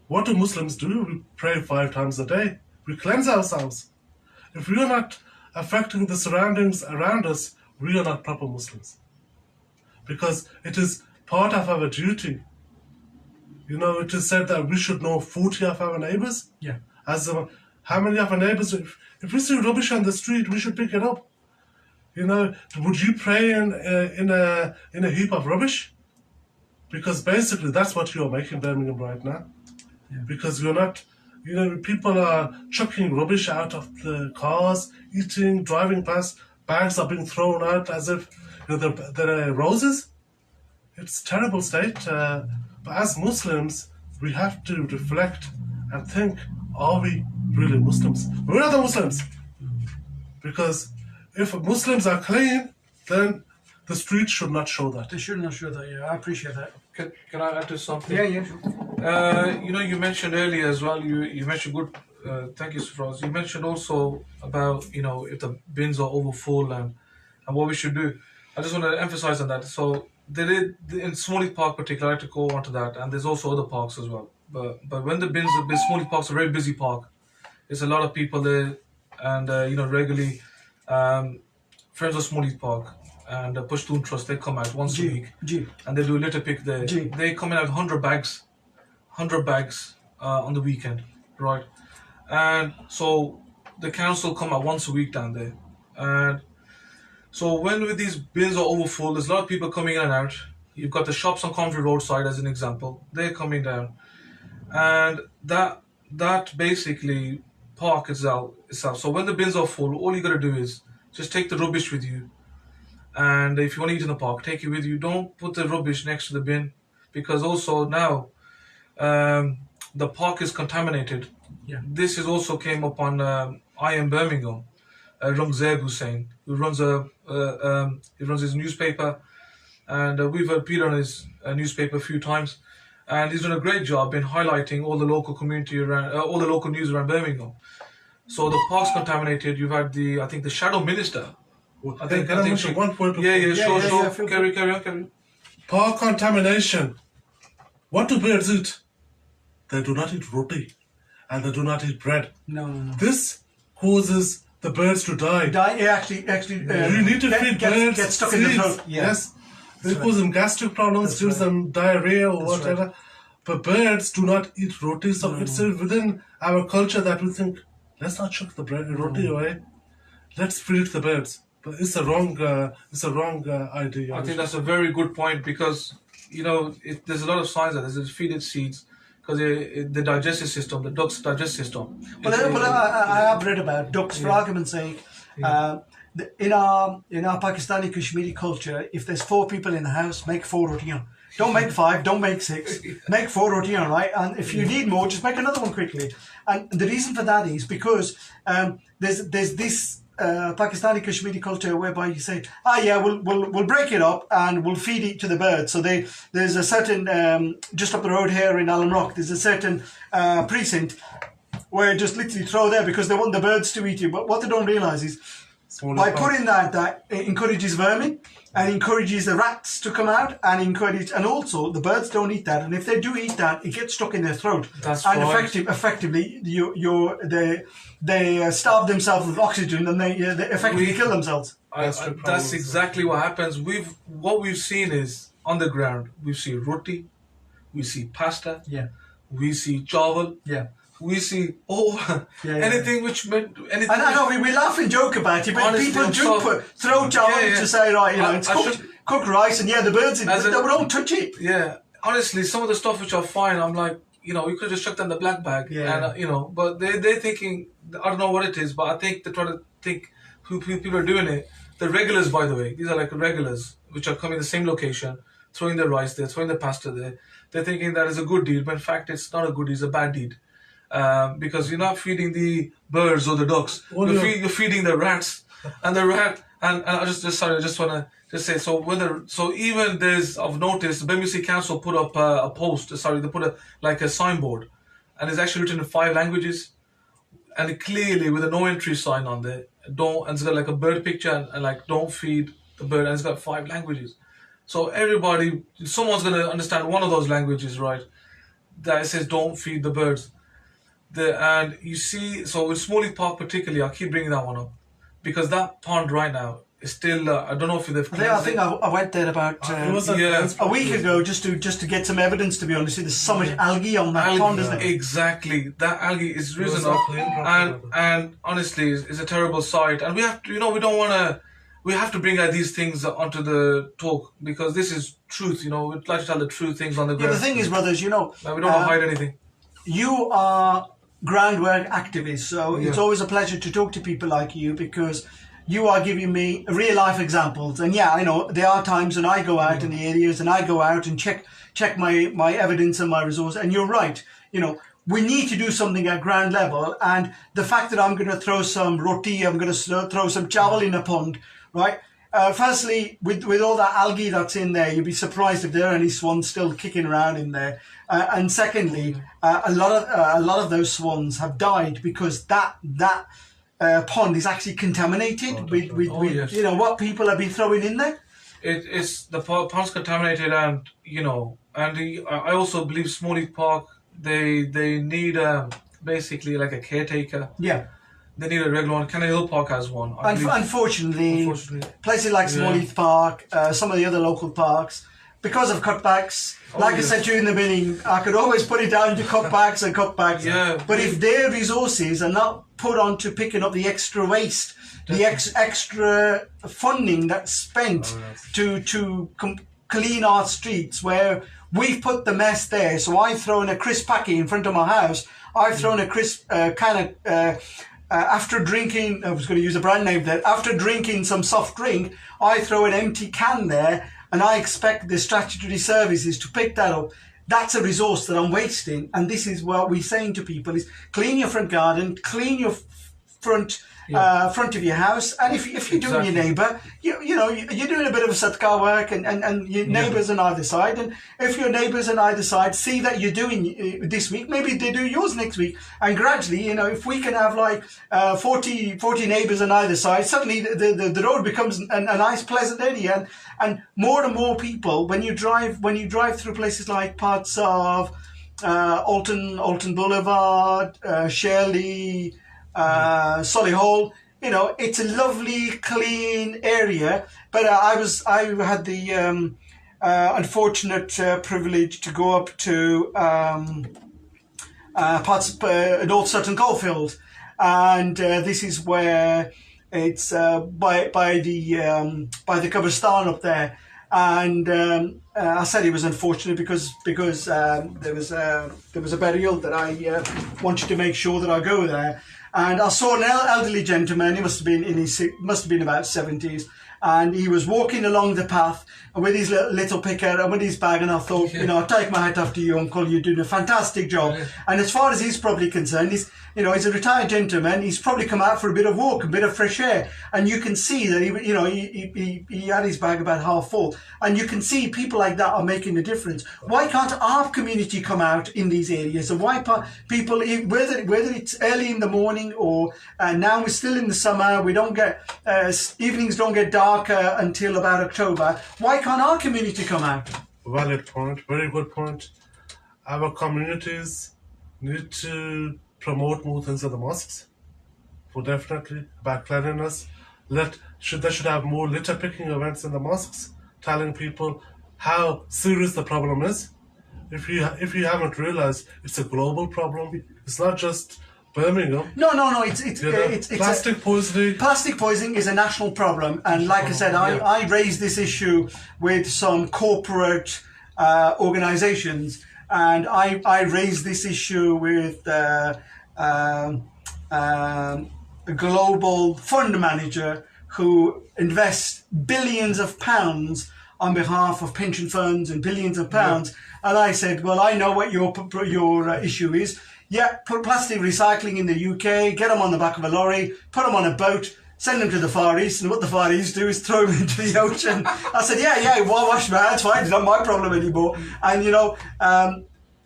Speaker 3: What do Muslims do? We pray 5 times a day. We cleanse ourselves. If we are not affecting the surroundings around us, we are not proper Muslims. Because it is part of our duty. It is said that we should know 40 of our neighbors.
Speaker 1: Yeah.
Speaker 3: How many of our neighbors? If we see rubbish on the street, we should pick it up. Would you pray in a heap of rubbish? Because basically that's what you are making Birmingham right now. Yeah. Because you're not. People are chucking rubbish out of the cars, eating, driving past. Bags are being thrown out as if they're roses. It's a terrible state. But as Muslims, we have to reflect and think, are we really Muslims? We're not the Muslims. Because if Muslims are clean, then the streets should not show that.
Speaker 1: They should not show that, I appreciate that.
Speaker 2: Can I add to something?
Speaker 1: Yeah, sure.
Speaker 2: You mentioned earlier as well, you mentioned good, thank you, Safraz. You mentioned also about, if the bins are overfull and what we should do. I just want to emphasize on that. So, in Smalley Park particularly, I like to go onto that, and there's also other parks as well. But when the bins are busy, Smalley Park's a very busy park. There's a lot of people there, and regularly, friends of Smalley Park and Pashtun Trust, they come out once a week, and they do a litter pick there. They come in out 100 bags on the weekend, right? And so the council come out once a week down there, and So when with these bins are overfull, there's a lot of people coming in and out. You've got the shops on Coventry roadside as an example. They're coming down, and that basically park itself. So when the bins are full, all you gotta do is just take the rubbish with you. And if you want to eat in the park, take it with you. Don't put the rubbish next to the bin, because also now the park is contaminated.
Speaker 1: Yeah.
Speaker 2: This is also came up on I Am Birmingham. Ramzeb Hussain, who he runs his newspaper, and we've appeared on his newspaper a few times, and he's done a great job in highlighting all the local community around, all the local news around Birmingham. So the park's contaminated. You've had the, I think, the shadow minister.
Speaker 3: Can I mention one point?
Speaker 2: Yeah, sure.
Speaker 1: Yeah,
Speaker 2: Carry on.
Speaker 3: Park contamination. What do birds eat? They do not eat roti, and they do not eat bread.
Speaker 1: No.
Speaker 3: This causes the birds to die.
Speaker 1: Actually,
Speaker 3: You need to feed birds.
Speaker 1: Get stuck in the
Speaker 3: seeds.
Speaker 1: throat. Yeah.
Speaker 3: Yes. It causes them gastric problems, gives them diarrhea or whatever.
Speaker 1: right.
Speaker 3: But birds do not eat roti, so it's within our culture that we think, let's not chuck the roti away. Let's feed the birds. But it's a wrong idea.
Speaker 2: I think that's a very good point, because there's a lot of signs that there's feed it seeds, because the digestive system, the duck's digestive system.
Speaker 1: But I have read about ducks, for argument's sake. In our Pakistani Kashmiri culture, if there's 4 people in the house, make 4 rotiyan. Don't make 5, don't make 6. Make 4 rotiyan, right? And if you need more, just make another one quickly. And the reason for that is because there's this Pakistani Kashmiri culture whereby you say, we'll break it up and we'll feed it to the birds. So there's a certain just up the road here in Allen Rock, there's a certain precinct where just literally throw there because they want the birds to eat you. But what they don't realise is by putting that it encourages vermin and encourages the rats to come out and also the birds don't eat that, and if they do eat that, it gets stuck in their throat.
Speaker 2: That's
Speaker 1: and
Speaker 2: right.
Speaker 1: Effectively they starve themselves with oxygen and they effectively kill themselves.
Speaker 2: That's exactly what happens. What we've seen is on the ground. We see roti, we see pasta, we see chawal, we see anything which meant anything.
Speaker 1: I know we laugh and joke about it, but
Speaker 2: Honestly,
Speaker 1: people do throw chawal to say, right, it's cooked rice, and the birds, they don't touch it.
Speaker 2: Yeah, honestly, some of the stuff which are fine, I'm like, you could just chuck that in the black bag, and but they're thinking, I don't know what it is, but I think they try to think who people are doing it. The regulars, by the way, these are like regulars which are coming to the same location, throwing the rice there, throwing the pasta there. They're thinking that is a good deed, but in fact, it's not a good deed; it's a bad deed. Because you're not feeding the birds or the ducks. You're feeding the rats, and the rat. And I just want to just say, so even I've noticed the BBC Council put up a post. They put a signboard, and it's actually written in 5 languages, and it clearly with a no entry sign on there. And it's got like a bird picture and like don't feed the bird, and it's got 5 languages. So someone's gonna understand one of those languages, right? That it says don't feed the birds. And you see, so with Smalley Park particularly, I keep bringing that one up because that pond right now is still. I don't know if they've.
Speaker 1: I think I went there about a week ago just to get some evidence. To be honest, there's so much algae on that pond, isn't it?
Speaker 2: Exactly, that algae is risen up, and honestly, it's a terrible sight. And we have to, we don't want to. We have to bring out these things onto the talk because this is truth. We'd like to tell the true things on the ground.
Speaker 1: The thing is, brothers,
Speaker 2: we don't want to hide anything.
Speaker 1: You are groundwork activists, so it's always a pleasure to talk to people like you because you are giving me real life examples. And I know there are times when I go out in the areas and I go out and check my evidence and my resource. And you're right, we need to do something at ground level. And the fact that I'm going to throw some roti, I'm going to throw some chawal in a pond, right? Firstly, with all that algae that's in there, you'd be surprised if there are any swans still kicking around in there. And secondly, a lot of those swans have died because that pond is actually contaminated with what people have been throwing in there.
Speaker 2: It's the pond's contaminated, and I also believe Smalley Park they need basically like a caretaker.
Speaker 1: Yeah.
Speaker 2: They need a regular one. Cannon Hill Park has one.
Speaker 1: Unfortunately, places like Smalley Park, some of the other local parks, because of cutbacks.
Speaker 2: Oh,
Speaker 1: Like I
Speaker 2: yes.
Speaker 1: said to you in the beginning, I could always put it down to cutbacks and cutbacks.
Speaker 2: Yeah.
Speaker 1: But if their resources are not put onto picking up the extra waste, the extra funding that's spent to clean our streets, where we've put the mess there. So I've thrown a crisp packet in front of my house. I've thrown a crisp kind of... after drinking, I was going to use a brand name there, after drinking some soft drink, I throw an empty can there and I expect the statutory services to pick that up. That's a resource that I'm wasting. And this is what we're saying to people is clean your front garden, clean your front front of your house. And if you're doing your neighbour, you know, you're doing a bit of a sadqa work and your neighbours on either side. And if your neighbours on either side see that you're doing this week, maybe they do yours next week. And gradually, you know, if we can have like 40 neighbours on either side, suddenly the road becomes a nice, pleasant area. And more people, when you drive through places like parts of Alton Boulevard, Shirley, Solihull, you know, it's a lovely, clean area. But I had the unfortunate privilege to go up to parts of North Sutton Coalfield, and this is where it's by the Qabristan up there. And I said it was unfortunate because there was a burial that I wanted to make sure that I go there. And I saw an elderly gentleman. He must have been about 70s, and he was walking along the path with his little picker and with his bag. And I thought, you know, I take my hat off to you, Uncle. You're doing a fantastic job. Yeah. And as far as he's probably concerned, he's a retired gentleman. He's probably come out for a bit of walk, a bit of fresh air, and you can see that he had his bag about half full, and you can see people like that are making a difference. Why can't our community come out in these areas? And why people, whether it's early in the morning or now we're still in the summer, we don't get evenings don't get darker until about October. Why can't our community come out?
Speaker 3: Valid point, very good point. Our communities need to promote more things in the mosques, for definitely, about cleanliness. They should have more litter picking events in the mosques, telling people how serious the problem is. If you haven't realized, it's a global problem. It's not just Birmingham.
Speaker 1: No. It's
Speaker 3: plastic poisoning.
Speaker 1: Plastic poisoning is a national problem, and like I said, I raised this issue with some corporate organisations, and I raised this issue with a global fund manager who invests billions of pounds on behalf of pension funds and billions of pounds. And I said, well, I know what your issue is. Yeah, put plastic recycling in the UK, get them on the back of a lorry, put them on a boat, send them to the Far East, and what the Far East do is throw them into the ocean. I said, yeah, well, wash my hands, fine, it's not my problem anymore. And, you know,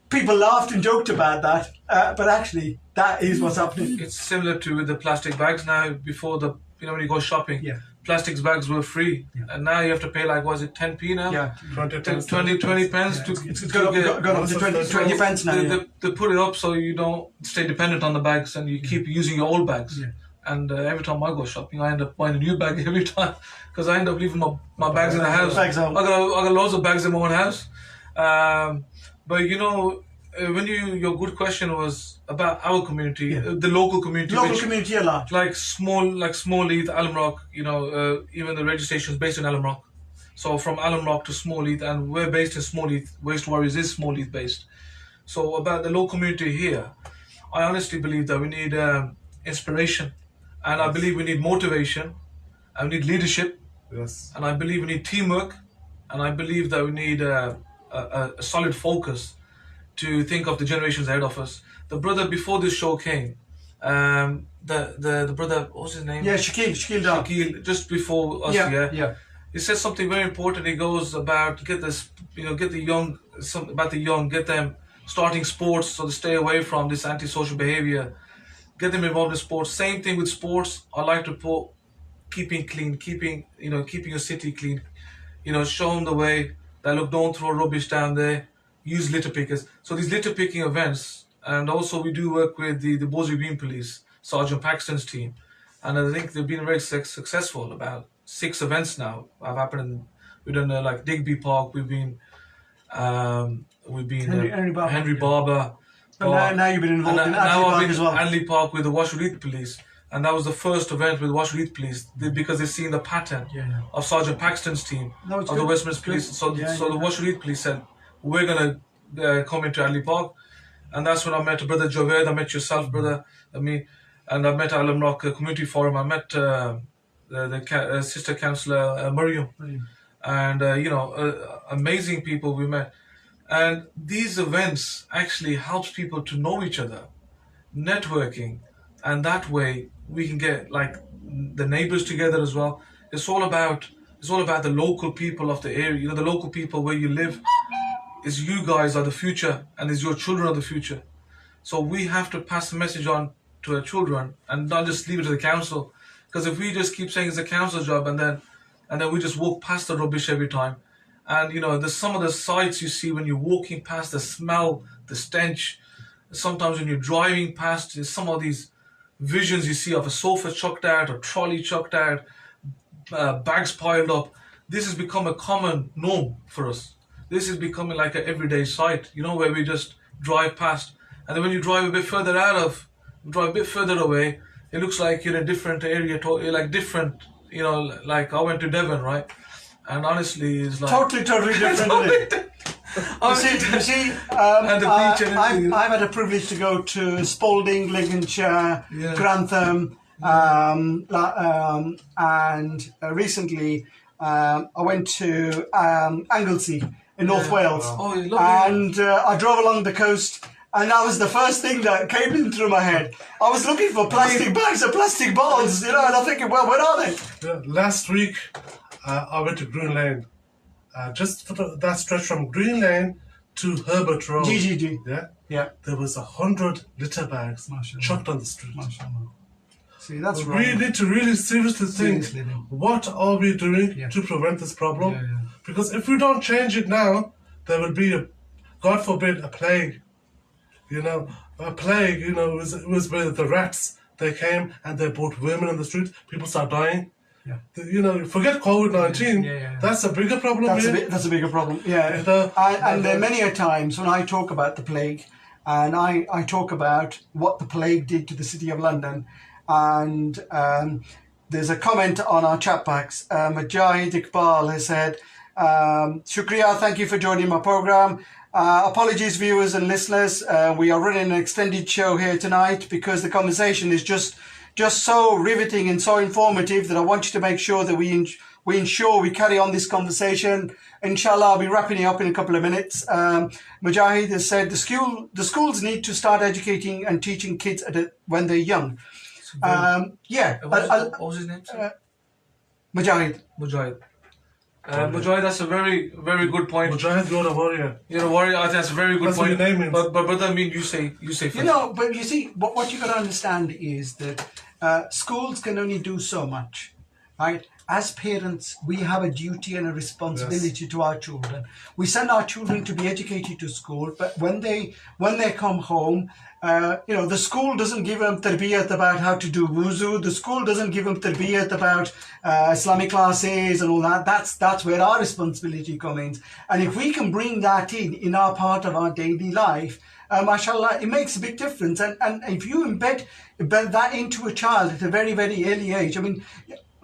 Speaker 1: people laughed and joked about that, but actually, that is what's happening.
Speaker 2: It's similar to the plastic bags now. Before when you go shopping, plastic bags were free, and now you have to pay like, was it 10p now?
Speaker 1: Yeah,
Speaker 2: 20 pence.
Speaker 1: It's gone up to 20 pence now.
Speaker 2: They put it up so you don't stay dependent on the bags and you keep using your old bags. Yeah. And every time I go shopping, I end up buying a new bag every time because I end up leaving my bags in the house. I got loads of bags in my own house. But you know, your good question was about our community, the local community.
Speaker 1: Community a lot.
Speaker 2: Like Small Heath, Alum Rock, you know, even the radio station is based in Alum Rock. So from Alum Rock to Small Heath, and we're based in Small Heath, Waste Warriors is Small Heath based. So about the local community here, I honestly believe that we need inspiration, and I believe we need motivation, and we need leadership, and I believe we need teamwork, and I believe that we need a solid focus to think of the generations ahead of us. The brother before this show came, the brother, what's his name?
Speaker 1: Yeah, Shaquille,
Speaker 2: just before us. Yeah. He says something very important. He goes about get the young, get them starting sports so they stay away from this antisocial behavior. Get them involved in sports. Same thing with sports. I like to put keeping clean, keeping your city clean. You know, show them the way that look, don't throw rubbish down there. Use litter pickers. So these litter picking events, and also we do work with the Bosley Green Police, Sergeant Paxton's team, and I think they've been very successful. About 6 events now have happened in We've done like Digby Park. We've been
Speaker 1: Henry Barber,
Speaker 2: Henry
Speaker 1: yeah.
Speaker 2: Barber
Speaker 1: But
Speaker 2: Park.
Speaker 1: now you've been
Speaker 2: And
Speaker 1: involved in
Speaker 2: now
Speaker 1: Adley
Speaker 2: I've
Speaker 1: Park
Speaker 2: been
Speaker 1: as well.
Speaker 2: Adley Park with the Washarit Police, and that was the first event with Washarit Police because they've seen the pattern
Speaker 1: Yeah.
Speaker 2: of Sergeant Paxton's team
Speaker 1: No, it's
Speaker 2: of the
Speaker 1: good.
Speaker 2: Westminster
Speaker 1: Good.
Speaker 2: Police. So,
Speaker 1: Yeah,
Speaker 2: so the Washarit Police said, "We're gonna come into Adley Park," and that's when I met Brother Javed. I met yourself, brother. I mean, and I met Alam Rock Community Forum. I met the Sister Councillor Mariam,
Speaker 1: Brilliant.
Speaker 2: and amazing people we met. And these events actually helps people to know each other, networking, and that way we can get like the neighbors together as well. It's all about the local people of the area. The local people where you live. Is you guys are the future, and is your children are the future. So we have to pass the message on to our children and not just leave it to the council. Because if we just keep saying it's a council job and then we just walk past the rubbish every time, and there's some of the sights you see when you're walking past, the smell, the stench. Sometimes when you're driving past, there's some of these visions you see of a sofa chucked out, a trolley chucked out, bags piled up. This has become a common norm for us. This is becoming like an everyday sight, where we just drive past. And then when you drive a bit further away, it looks like you're in a different area, like different, like I went to Devon, right? And honestly, it's like...
Speaker 1: Totally different, isn't it? You see,
Speaker 2: And the beach and everything.
Speaker 1: I've had a privilege to go to Spalding, Lincolnshire,
Speaker 2: Yeah.
Speaker 1: Grantham, and recently I went to Anglesey in North Wales.
Speaker 2: Oh, lovely.
Speaker 1: And I drove along the coast, and that was the first thing that came in through my head. I was looking for plastic bags and plastic bottles, and I'm thinking, well, where are they?
Speaker 3: Yeah, last week, I went to Green Lane. Just for that stretch from Green Lane to Herbert Road.
Speaker 1: GGG.
Speaker 3: Yeah?
Speaker 1: Yeah.
Speaker 3: There was 100 litter bags
Speaker 1: Mashallah.
Speaker 3: chucked on the street.
Speaker 1: Mashallah. See, that's
Speaker 3: We
Speaker 1: right.
Speaker 3: need to really seriously think,
Speaker 1: Seriously, then.
Speaker 3: what are we doing
Speaker 1: Yeah.
Speaker 3: to prevent this problem?
Speaker 1: Yeah.
Speaker 3: Because if we don't change it now, there will be God forbid, a plague. A plague, it was where the rats, they came and they brought women on the street, people start dying.
Speaker 1: Yeah.
Speaker 3: Forget COVID-19,
Speaker 1: Yeah.
Speaker 3: that's a bigger problem
Speaker 1: That's a bigger problem. Yeah. And there are many a times when I talk about the plague, and I talk about what the plague did to the City of London, and there's a comment on our chat box. Mujahid Iqbal has said, Shukriya, thank you for joining my program. Apologies, viewers and listeners. We are running an extended show here tonight because the conversation is just so riveting and so informative that I want you to make sure that we ensure we carry on this conversation. Inshallah, I'll be wrapping it up in a couple of minutes. Mujahid has said the schools need to start educating and teaching kids when they're young.
Speaker 2: What was his name?
Speaker 1: Mujahid.
Speaker 2: Mujahid. Mujahid, that's a very, very good point.
Speaker 3: Mujahid, you're a warrior.
Speaker 2: You're a warrior. I think that's a very good
Speaker 3: That's what
Speaker 2: point.
Speaker 3: your name means.
Speaker 2: But I mean, you say first.
Speaker 1: But you see, what you got to understand is that schools can only do so much, right? As parents, we have a duty and a responsibility to our children. We send our children to be educated to school, but when they come home, the school doesn't give them tarbiyat about how to do wuzu. The school doesn't give them tarbiyat about Islamic classes and all that. That's where our responsibility comes in. And if we can bring that in our part of our daily life, mashallah, it makes a big difference. And if you embed that into a child at a very, very early age, I mean,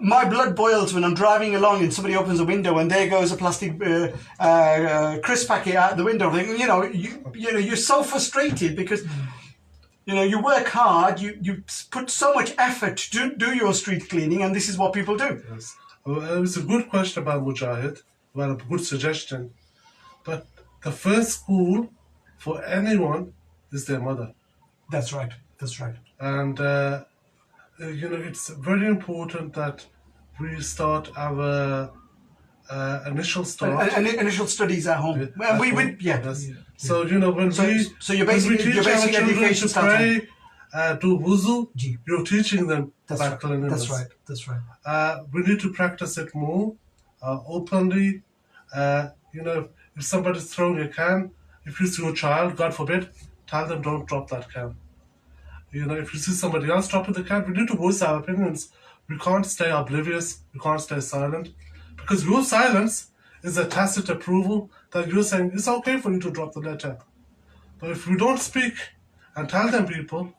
Speaker 1: my blood boils when I'm driving along and somebody opens a window and there goes a plastic crisp packet out the window. You're so frustrated because you work hard, you put so much effort to do your street cleaning, and this is what people do.
Speaker 3: Yes. Well, it was a good question about Mujahid. Well, a good suggestion. But the first school for anyone is their mother.
Speaker 1: That's right.
Speaker 3: And, it's very important that we start our initial start.
Speaker 1: Initial studies at home.
Speaker 3: at
Speaker 1: And we
Speaker 3: home.
Speaker 1: would, yeah.
Speaker 3: Yes. So, when
Speaker 1: So your
Speaker 3: when
Speaker 1: basic-
Speaker 3: we teach
Speaker 1: your basic
Speaker 3: our children
Speaker 1: education
Speaker 3: to
Speaker 1: starts
Speaker 3: pray, do wuzu,
Speaker 1: Ji.
Speaker 3: you're teaching them
Speaker 1: That's
Speaker 3: about
Speaker 1: right.
Speaker 3: cleanliness.
Speaker 1: That's right.
Speaker 3: We need to practice it more openly. If somebody's throwing a can, if you see a child, God forbid, tell them don't drop that can. If you see somebody else dropping the can, we need to voice our opinions. We can't stay oblivious. We can't stay silent. Because your silence is a tacit approval that you're saying it's okay for you to drop the letter. But if we don't speak and tell them people,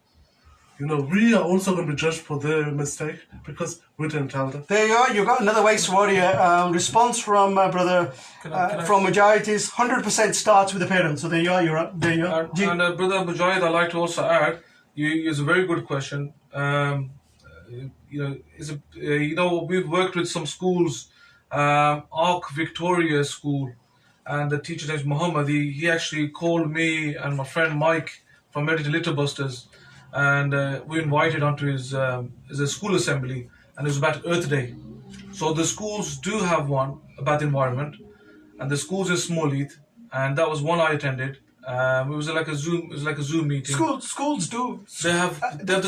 Speaker 3: we are also going to be judged for their mistake because we didn't tell them.
Speaker 1: There you are. You've got another Waste Warrior response from brother from Mujahid is 100% starts with the parents. So there you are. You're up. There you are.
Speaker 2: And brother Mujahid, I'd like to also add, it's a very good question. We've worked with some schools, Arc Victoria School, and the teacher name is Muhammad. He actually called me and my friend Mike from Medical Litter Busters, and we invited onto his school assembly, and it was about Earth Day. So the schools do have one about the environment, and the schools in Smallheath, and that was one I attended. It was like a Zoom meeting.
Speaker 1: Schools do.
Speaker 2: They have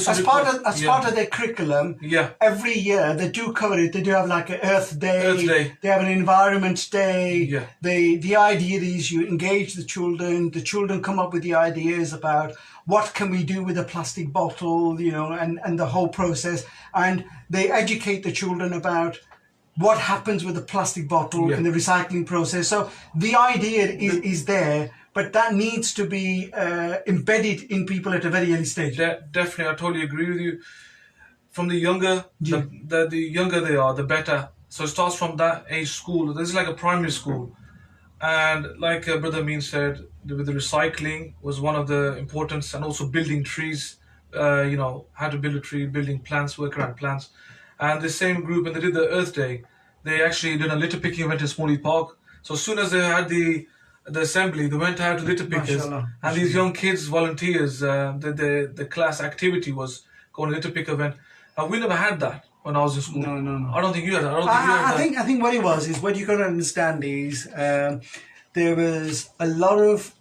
Speaker 1: as part of their curriculum.
Speaker 2: Yeah.
Speaker 1: Every year they do cover it. They do have like an Earth Day.
Speaker 2: Earth Day.
Speaker 1: They have an Environment Day.
Speaker 2: Yeah.
Speaker 1: The idea is you engage the children. The children come up with the ideas about what can we do with a plastic bottle, and the whole process, and they educate the children about what happens with the plastic bottle in the recycling process. So the idea is there. But that needs to be embedded in people at a very early stage.
Speaker 2: Definitely, I totally agree with you. From the younger, the younger they are, the better. So it starts from that age school. This is like a primary school. And like Brother Amin said, with the recycling was one of the importance, and also building trees, how to build a tree, building plants, work around plants. And the same group, when they did the Earth Day, they actually did a litter picking event in Smalley Park. So as soon as they had the assembly, they went out to litter pickers, and these young kids, volunteers, the class activity was going to litter pick event. And we never had that when I was in school.
Speaker 1: No.
Speaker 2: I don't think you had that.
Speaker 1: I think what it was is what you got to understand is there was a lot of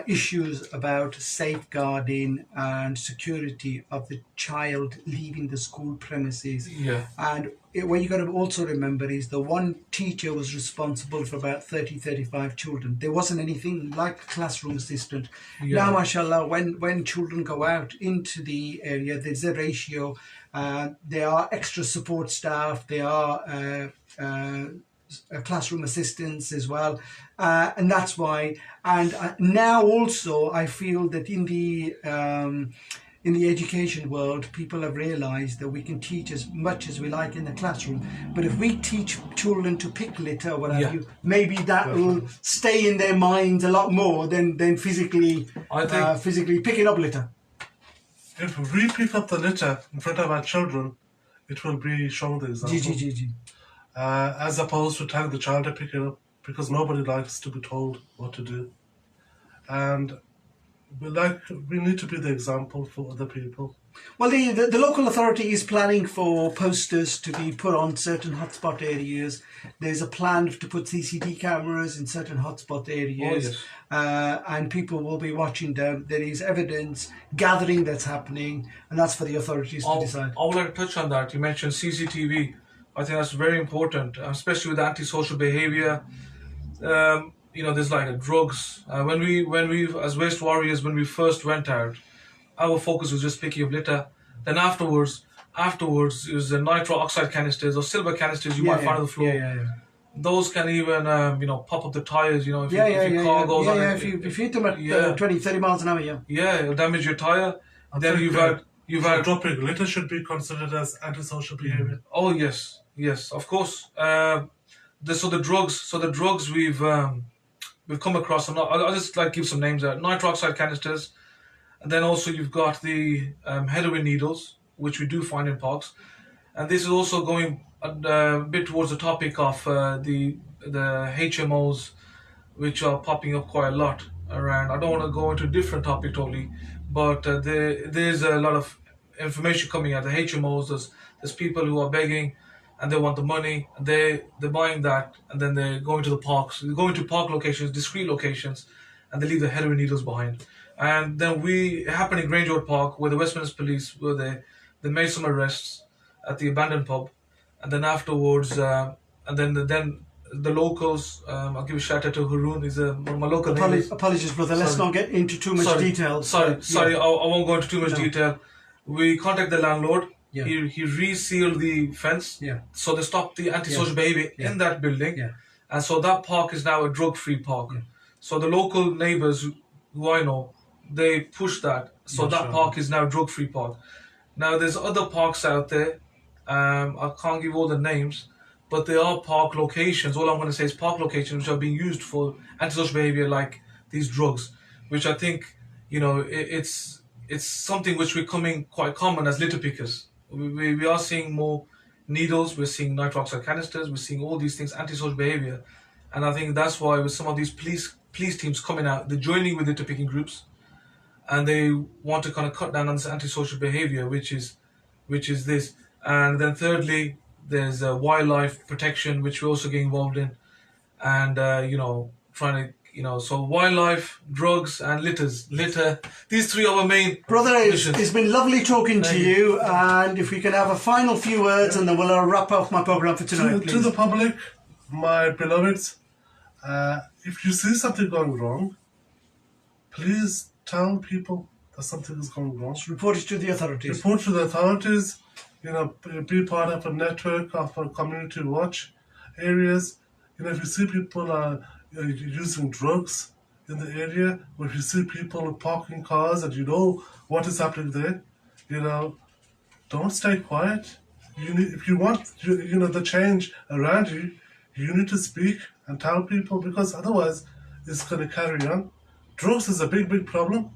Speaker 1: issues about safeguarding and security of the child leaving the school premises.
Speaker 2: Yeah.
Speaker 1: And what you got to also remember is the one teacher was responsible for about 35 children. There wasn't anything like a classroom assistant.
Speaker 2: Yeah.
Speaker 1: Now, mashallah, when children go out into the area, there's a ratio. There are extra support staff. There are classroom assistants as well, and that's why. And now also, I feel that in the education world, people have realised that we can teach as much as we like in the classroom, but if we teach children to pick litter or what have you, maybe that will stay in their minds a lot more than physically picking up litter.
Speaker 3: If we pick up the litter in front of our children, it will be showing the example. As opposed to telling the child to pick it up, because nobody likes to be told what to do. And we need to be the example for other people.
Speaker 1: Well, the local authority is planning for posters to be put on certain hotspot areas. There's a plan to put CCTV cameras in certain hotspot areas, and people will be watching them. There is evidence gathering that's happening, and that's for the authorities to decide.
Speaker 2: I would like to touch on that. You mentioned CCTV. I think that's very important, especially with antisocial behavior. There's like drugs. When we as waste warriors, when we first went out, our focus was just picking up litter. Then afterwards it was the nitro oxide canisters or silver canisters you might find on the floor. Those can even pop up the tires. If your car goes on.
Speaker 1: If you hit them at 20, 30 miles an hour.
Speaker 2: It'll damage your tire. And then you've had
Speaker 3: dropping litter should be considered as antisocial behavior.
Speaker 2: Oh yes, of course. The drugs we've come across. I'll just give some names out. Nitroxide canisters, and then also you've got the heroin needles, which we do find in parks, and this is also going a bit towards the topic of the HMOs, which are popping up quite a lot around. I don't want to go into a different topic totally, but there's a lot of information coming out. The HMOs, there's people who are begging, and they want the money, and they're buying that, and then they're going to the parks. They're going to park locations, discreet locations, and they leave the heroin needles behind. And then it happened in Grange Road Park, where the Westminster Police were there. They made some arrests at the abandoned pub, and then afterwards, and then the locals. I'll give a shout out to Haroon. He's my local neighbour.
Speaker 1: Apologies, brother. Let's not get into too much detail.
Speaker 2: Sorry. I won't go into too much detail. We contacted the landlord.
Speaker 1: Yeah.
Speaker 2: He resealed the fence, so they stopped the antisocial behavior in that building, and so that park is now a drug-free park. So the local neighbours who I know, they push that. So that park is now drug-free park. Now there's other parks out there. I can't give all the names, but there are park locations. All I'm going to say is park locations which are being used for antisocial behaviour like these drugs, which I think, it's something which is becoming quite common as litter pickers. We are seeing more needles, we're seeing nitroxide canisters, we're seeing all these things, antisocial behaviour. And I think that's why with some of these police teams coming out, they're joining with litter picking groups, and they want to kind of cut down on this antisocial behaviour, which is this. And then thirdly, there's wildlife protection, which we're also getting involved in, and trying to so wildlife, drugs, and litter. These three are our main
Speaker 1: Brother,
Speaker 2: missions.
Speaker 1: it's been lovely talking to you, and if we can have a final few words, and then we'll wrap up my program for tonight.
Speaker 3: To the public, my beloveds, if you see something going wrong, please tell people that something is going wrong.
Speaker 1: Report it to the authorities.
Speaker 3: Report to the authorities. Be part of a network of community watch areas. If you see people using drugs in the area, or if you see people parking cars and you know what is happening there, don't stay quiet. If you want the change around you, you need to speak and tell people, because otherwise it's going to carry on. Drugs is a big problem.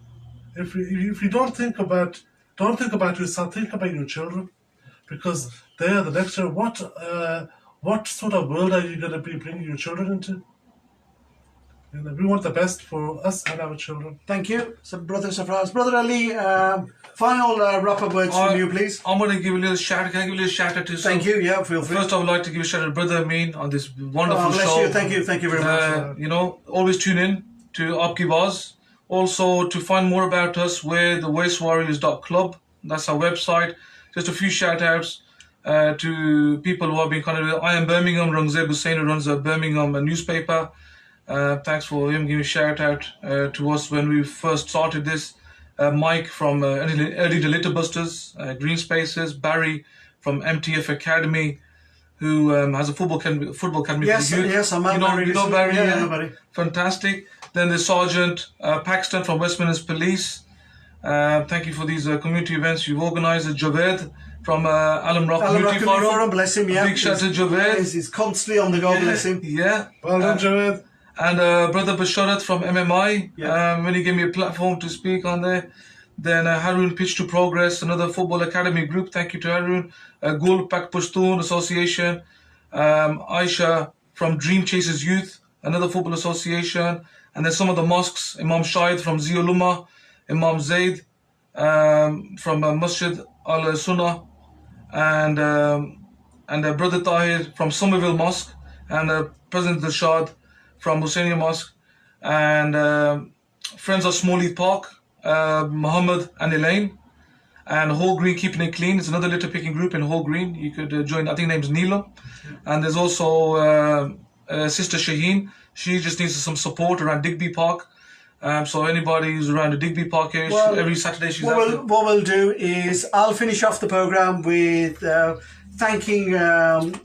Speaker 3: If you don't think about yourself, think about your children, because they are the next year. What sort of world are you going to be bringing your children into? We want the best for us and our children.
Speaker 1: Thank you. So, Brother Safraz. Brother Ali, final wrap-up words from you, please.
Speaker 2: I'm going to give a little shout. Can I give a little shout out to some?
Speaker 1: Thank you. Yeah, feel free.
Speaker 2: First, I would like to give a shout out to Brother Amin on this wonderful
Speaker 1: bless
Speaker 2: show.
Speaker 1: you. Thank you very much.
Speaker 2: Always tune in to Aapki Vaaz. Also, to find more about us, we're the wastewarriors.club. That's our website. Just a few shout outs to people who have been connected. I am Birmingham. Rangzeb Hussain, who runs a Birmingham newspaper. Thanks for him giving a shout out to us when we first started this. Mike from Early the Litter Busters, Green Spaces, Barry from MTF Academy, who has a football academy for the youth.
Speaker 1: Yes, I'm
Speaker 2: you know Barry.
Speaker 1: Yeah, I know Barry.
Speaker 2: Fantastic. Then the Sergeant Paxton from Westminster Police. Thank you for these community events you've organised. Javed from Alam Rock Community Forum.
Speaker 1: Bless him. Yeah,
Speaker 2: big shout to Javed.
Speaker 1: He's constantly on the go. Bless him.
Speaker 2: Yeah.
Speaker 3: Well done, Javed.
Speaker 2: And Brother Basharat from MMI, when he gave me a platform to speak on there. Then Haroon Pitch to Progress, another football academy group. Thank you to Haroon. Gul Pak Pashtun Association. Aisha from Dream Chasers Youth, another football association. And then some of the mosques, Imam Shahid from Zioluma, Imam Zaid from Masjid Al-Sunnah, and Brother Tahir from Somerville Mosque, and President Dilshad from Hussainiya Mosque, and Friends of Smalley Park, Muhammad and Elaine, and Hall Green Keeping It Clean. It's another litter picking group in Hall Green. You could join. I think her name's Neela. And there's also Sister Shaheen. She just needs some support around Digby Park. So anybody who's around the Digby Park area, every Saturday she's out there.
Speaker 1: What we'll do is I'll finish off the programme with thanking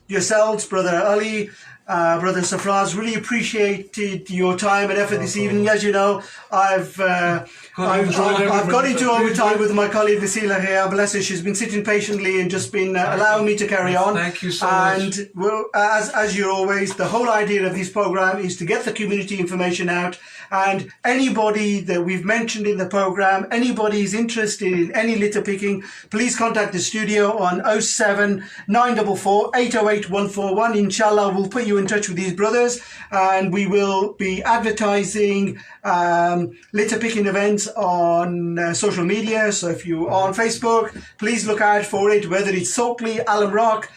Speaker 1: yourselves, Brother Ali, Brother Safraz. Really appreciated your time and effort this evening. As you know, I've got into overtime with my colleague Vasila here. Bless her, she's been sitting patiently and just been allowing me to carry on.
Speaker 2: Thank you so much.
Speaker 1: And as you're always, the whole idea of this program is to get the community information out. And anybody that we've mentioned in the program, anybody is interested in any litter picking, please contact the studio on 07 944 808 141. Inshallah, we'll put you in touch with these brothers, and we will be advertising litter picking events on social media. So if you are on Facebook, please look out for it, whether it's Saltley, Alam Rock,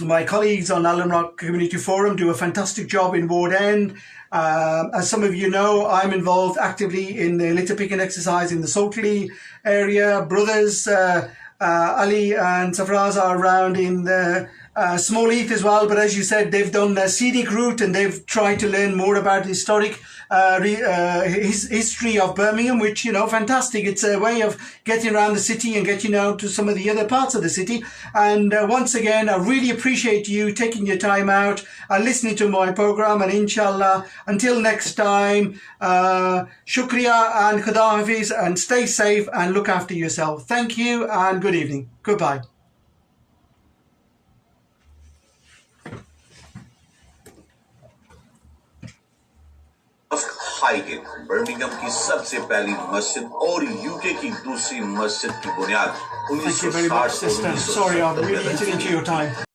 Speaker 1: my colleagues on Alan Rock Community Forum do a fantastic job in Ward End. As some of you know, I'm involved actively in the litter picking exercise in the Saltley area. Brothers Ali and Safraz are around in the Small Heath as well, but as you said, they've done a scenic route and they've tried to learn more about the historic history of Birmingham, which, fantastic. It's a way of getting around the city and getting out to some of the other parts of the city. And once again, I really appreciate you taking your time out and listening to my program. And inshallah, until next time, shukriya and khuda hafiz, and stay safe and look after yourself. Thank you and good evening. Goodbye.
Speaker 4: High heel Birmingham की सबसे पहली मस्जिद और UK की दूसरी मस्जिद की बुनियाद 1960
Speaker 1: Sorry, I'm really eating into your time.